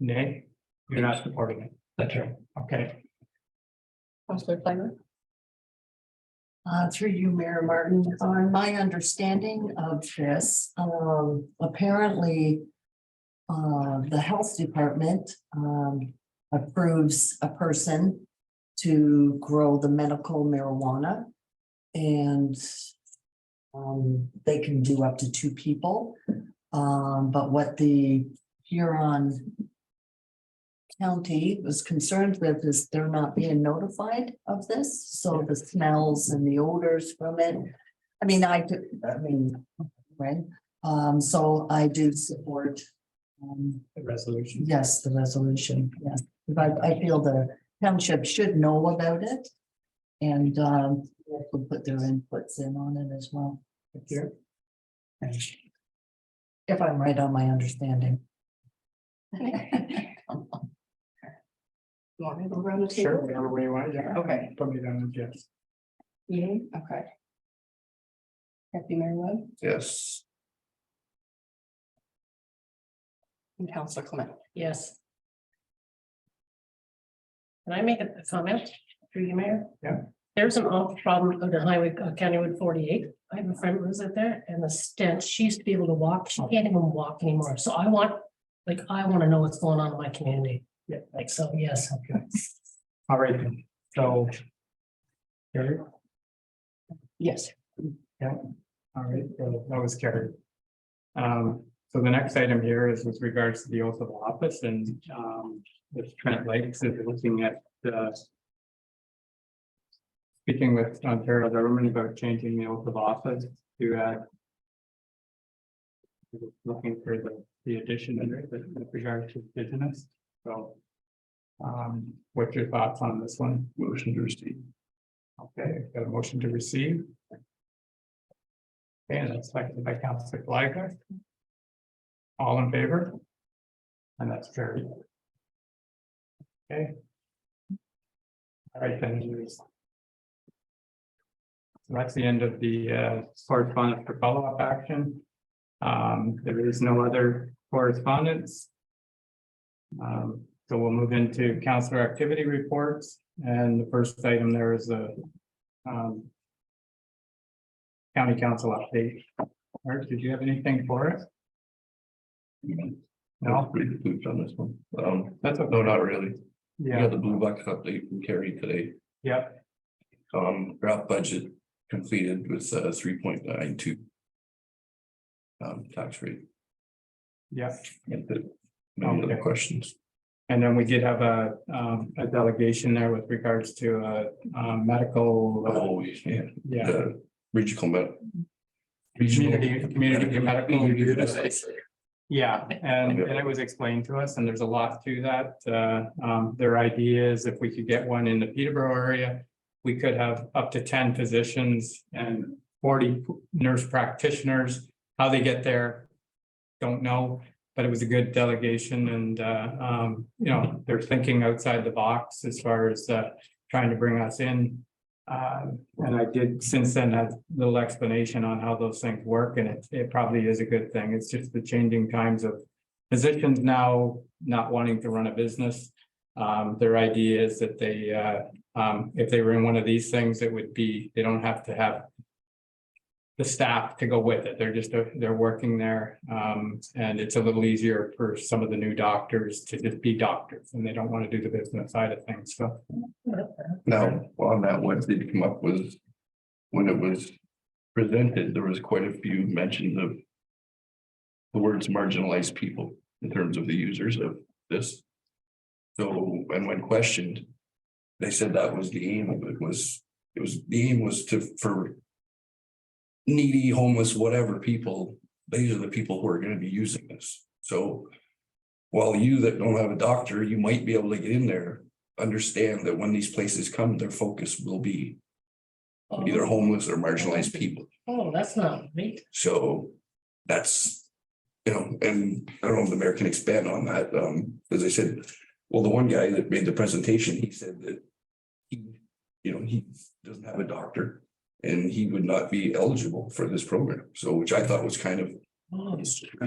nay, you're not supporting it. That's right. Okay, Councillor Flagler? Through you, Mayor Martin, on my understanding of this, apparently. The health department approves a person to grow the medical marijuana. And they can do up to 2 people. But what the Huron County was concerned with is they're not being notified of this, so the smells and the odors from it. Right, so I do support. the resolution. Yes, the resolution, yes, but I feel the township should know about it. And we'll put their inputs in on it as well. Thank you. If I'm right on my understanding. You want me to go around the Sure, table? whatever way you want, yeah. Okay. Put me down as yes. Yeah, okay. Deputy Mayor Webb, Yes. and Councillor Clement. Yes. Can I make a comment through you, Mayor? Yeah. There's an awful problem on the highway, County Road 48. I have a friend who lives out there and the stench, she used to be able to walk. She can't even walk anymore. So I want to know what's going on in my community. Yeah, like, so, yes. All right, then. So. Carried? Yes. Yeah, all right, so that was carried. So the next item here is with regards to the oath of office and with Trent Lakes is looking at speaking with Ontario government about changing the oath of office to looking for the addition under it with regards to business. So what's your thoughts on this one? Motion to receive. Okay, got a motion to receive. And that's seconded by Councilor Gleiger. All in favor? And that's carried. Okay. All right, then. So that's the end of the correspondence for follow-up action. There is no other correspondence. So we'll move into councilor activity reports, and the first item there is a county council update. Art, did you have anything for us? No, Pretty moved on this one. that's okay. No, not really. We Yeah, got the blue bucket update from Kerry today. yeah, Draft budget completed with 3.92. Tax rate. yeah. And any other Okay. questions? And then we did have a delegation there with regards to medical. Oh, yeah. Yeah, The regional community medical. Yeah, and it was explained to us, and there's a lot to that. Their idea is if we could get one in the Peterborough area, we could have up to 10 physicians and 40 nurse practitioners. How they get there, don't know, but it was a good delegation, and you know, they're thinking outside the box as far as trying to bring us in. And I did since then have a little explanation on how those things work, and it probably is a good thing. It's just the changing times of physicians now not wanting to run a business. Their idea is that they, if they were in one of these things, it would be, they don't have to have the staff to go with it. They're just, they're working there. And it's a little easier for some of the new doctors to just be doctors, and they don't want to do the business side of things, so. Now, on that, what did come up was when it was presented, there was quite a few mentions of the words marginalized people in terms of the users of this. So, and when questioned, they said that was the aim of it the aim was for needy, homeless, whatever people, these are the people who are going to be using this. So while you that don't have a doctor, you might be able to get in there, understand that when these places come, their focus will be either homeless or marginalized people. Oh, that's not me. So that's, you know, and I don't know if the mayor can expand on that. As I said, well, the one guy that made the presentation, he said that he doesn't have a doctor and he would not be eligible for this program. So, which I thought was kind of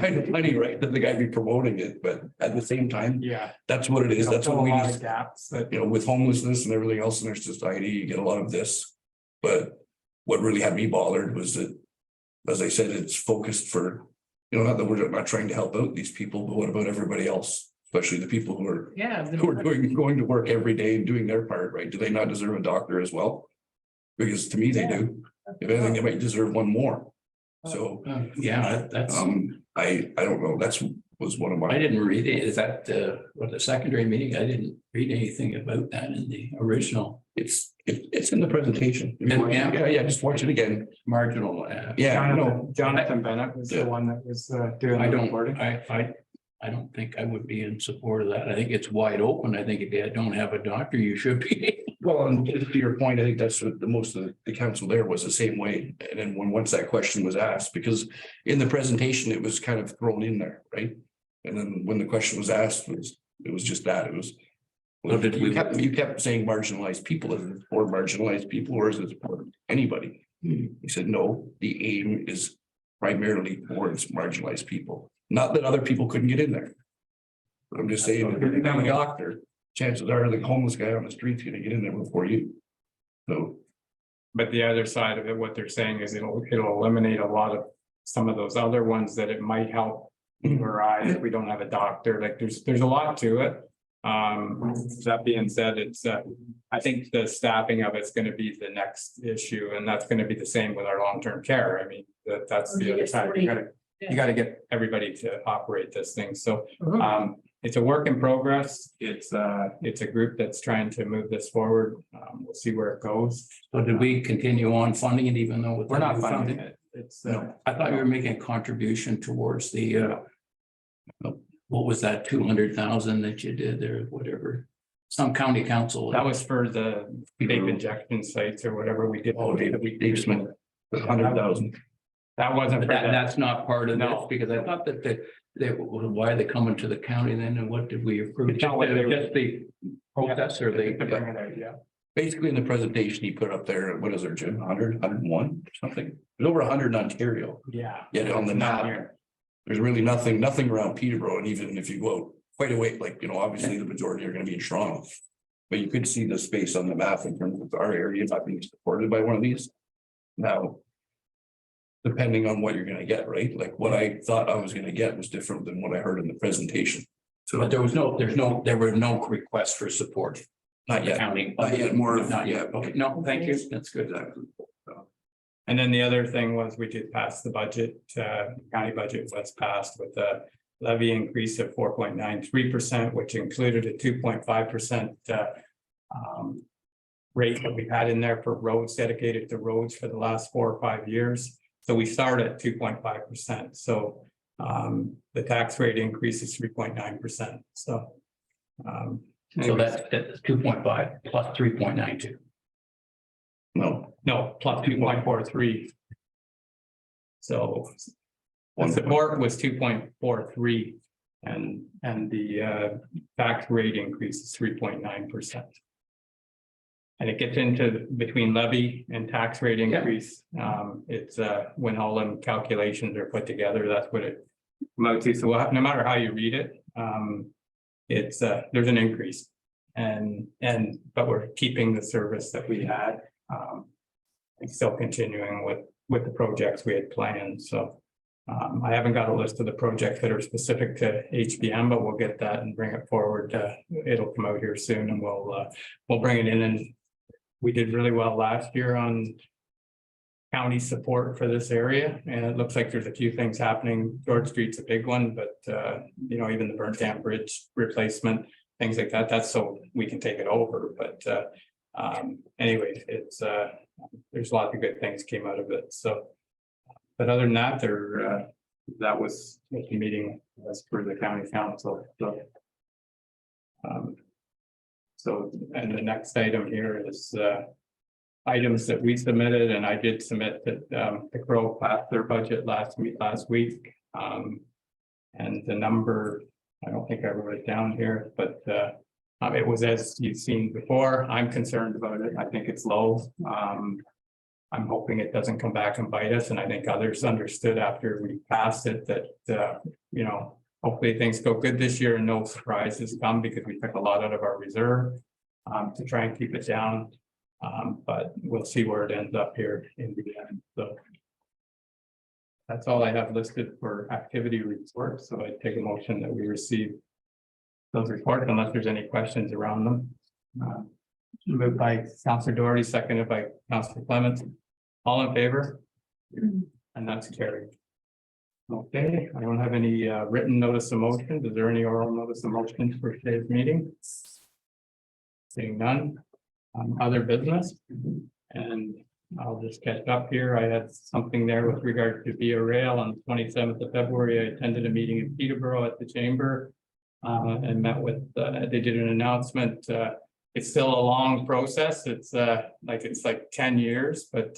funny, right? That the guy be promoting it, but at the same time, Yeah. that's what it is. That's what we need. need. Gaps that. You know, with homelessness and everything else in our society, you get a lot of this. But what really had me bothered was that, as I said, it's focused for, you know, not that we're not trying to help out these people, but what about everybody else? Especially the people who are going to work every day and doing their part, right? Do they not deserve a doctor as well? Because to me, they do. If anything, they might deserve one more. So, Yeah, that's, I don't know. Was one of my. I didn't read it. Is that the secondary meeting? I didn't read anything about that in the original. It's in the presentation. Yeah. Just watch it again. Marginal. Yeah, no. Jonathan Bennett was the one that was doing. I the don't, recording. I don't think I would be in support of that. I think it's wide open. I think if you don't have a doctor, you should be. Well, and to your point, I think that's what most of the council there was the same way. And then once that question was asked, because in the presentation, it was kind of thrown in there, right? And then when the question was asked, it was just that, it was. You kept saying marginalized people, is it for marginalized people or is it for anybody? He said, no, the aim is primarily towards marginalized people. Not that other people couldn't get in there. But I'm just saying, if you're becoming a doctor, chances are the homeless guy on the street's gonna get in there before you. So, But the other side of it, what they're saying is it'll eliminate a lot of some of those other ones that it might help. Or if we don't have a doctor, like there's a lot to it. That being said, it's I think the staffing of it's gonna be the next issue, and that's gonna be the same with our long-term care. I mean, that's the other side. You gotta get everybody to operate this thing, so it's a work in progress. It's a group that's trying to move this forward. We'll see where it goes. So did we continue on funding it even though? We're not funding it. It's I thought you were making a contribution towards the what was that 200,000 that you did there, whatever? Some county council. that was for the vape injection sites or whatever we did. oh, Dave Smith, 100,000. That wasn't for that. That's not part of this, No. because I thought that why are they coming to the county then, and what did we approve? It's not what they- Just the process, or they? To bring it out, yeah. Basically, in the presentation he put up there, what is there, Jim, 100, 101 or something? There's over 100 in Ontario. Yeah. Yet on the It's not map, here. there's really nothing around Peterborough, and even if you go out quite away, like, obviously the majority are gonna be in Toronto. But you could see the space on the map in terms of our area not being supported by one of these. Now, depending on what you're gonna get, right? Like what I thought I was gonna get was different than what I heard in the presentation. So But there were no requests for support. not yet, County. not yet, more of, Not yet. Okay, no, thank you. That's good. And then the other thing was we did pass the budget, county budget was passed with a levy increase of 4.93%, which included a 2.5% rate that we've had in there for roads dedicated to roads for the last 4 or 5 years. So we start at 2.5%. So the tax rate increase is 3.9%. So So that's 2.5 plus 3.92. no, plus 2.43. So the support was 2.43 and the tax rate increase is 3.9%. And it gets into between levy and tax rate increase. It's when all them calculations are put together, that's what it amounts to. So no matter how you read it, it's there's an increase. But we're keeping the service that we had. And still continuing with the projects we had planned. So I haven't got a list of the projects that are specific to HBM, but we'll get that and bring it forward. It'll come out here soon, and we'll bring it in. And we did really well last year on county support for this area, and it looks like there's a few things happening. George Street's a big one, but even the burnt dam bridge replacement, things like that. That's so we can take it over. But anyway, it's there's lots of good things came out of it. So, but other than that, that was what the meeting was for the county council. So, and the next item here is items that we submitted, and I did submit that the Crow passed their budget last week. And the number, I don't think I wrote it down here, but it was as you've seen before. I'm concerned about it. I think it's low. I'm hoping it doesn't come back and bite us, and I think others understood after we passed it that hopefully things go good this year and no surprises come, because we took a lot out of our reserve to try and keep it down. But we'll see where it ends up here in the end. So that's all I have listed for activity reports. So I take a motion that we receive those reports unless there's any questions around them. Moved by Councillor Doherty, seconded by Councillor Clements. All in favor? And that's carried. Okay, I don't have any written notice of motion. Is there any oral notice of motion for today's meeting? Seeing none. Other business, and I'll just catch up here. I had something there with regard to Via Rail on the 27th of February. I attended a meeting in Peterborough at the chamber and met with, they did an announcement. It's still a long process. It's like 10 years, but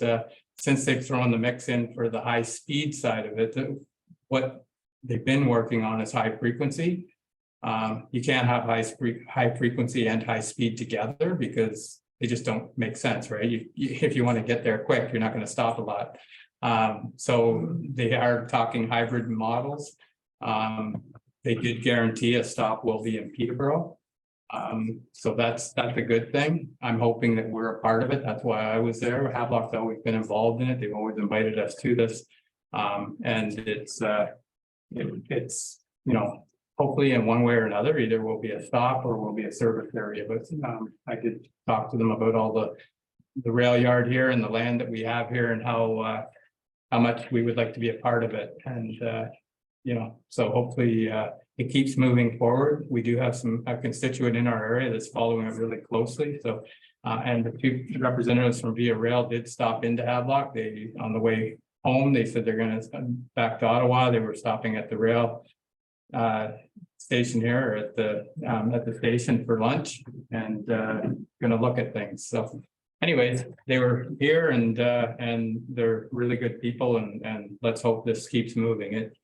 since they've thrown the mix in for the high speed side of it, what they've been working on is high frequency. You can't have high frequency and high speed together, because they just don't make sense, right? If you want to get there quick, you're not going to stop a lot. So they are talking hybrid models. They did guarantee a stop will be in Peterborough. So that's a good thing. I'm hoping that we're a part of it. That's why I was there. Havelock's always been involved in it. They've always invited us to this. And it's, you know, hopefully in one way or another, either will be a stop or will be a service area. But I did talk to them about all the rail yard here and the land that we have here and how much we would like to be a part of it. And, you know, so hopefully it keeps moving forward. We do have a constituent in our area that's following it really closely. So, and the two representatives from Via Rail did stop into Havelock. They, on the way home, they said they're going to back to Ottawa. They were stopping at the rail station here at the station for lunch and going to look at things. So anyways, they were here and they're really good people and let's hope this keeps moving. It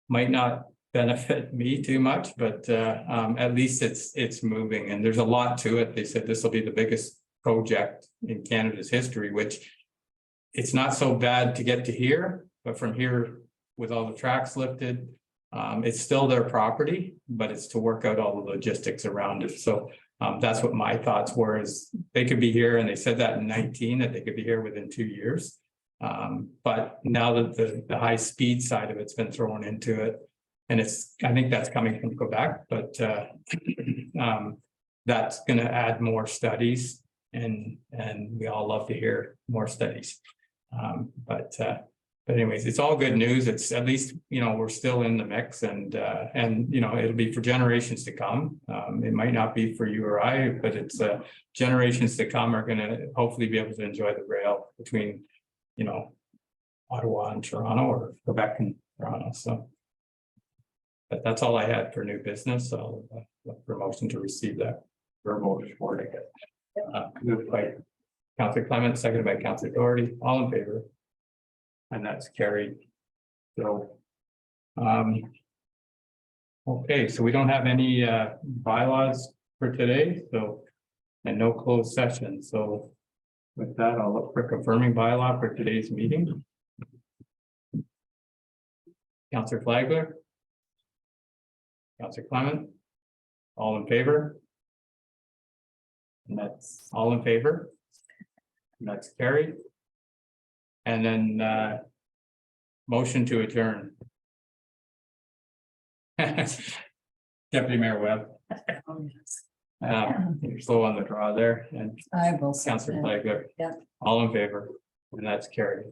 might not benefit me too much, but at least it's moving and there's a lot to it. They said this will be the biggest project in Canada's history, which it's not so bad to get to here, but from here with all the tracks lifted, it's still their property, but it's to work out all the logistics around it. So that's what my thoughts were, is they could be here, and they said that in 19 that they could be here within 2 years. But now that the high speed side of it's been thrown into it, and I think that's coming from Quebec, but that's going to add more studies, and we all love to hear more studies. But anyways, it's all good news. It's at least, you know, we're still in the mix and, you know, it'll be for generations to come. It might not be for you or I, but it's generations to come are going to hopefully be able to enjoy the rail between, you know, Ottawa and Toronto, or Quebec and Toronto. So, but that's all I had for new business. So look for a motion to receive that verbal report, I guess. Moved by Councillor Clement, seconded by Councillor Doherty, all in favor. And that's carried. So, okay, so we don't have any bylaws for today, so, and no closed session. So with that, I'll look for confirming bylaw for today's meeting. Councillor Flagler. Councillor Clement. All in favor? And that's all in favor. And that's carried. And then motion to adjourn. Deputy Mayor Webb. You're slow on the draw there, and I will. Councillor Flagler. Yeah. All in favor, and that's carried.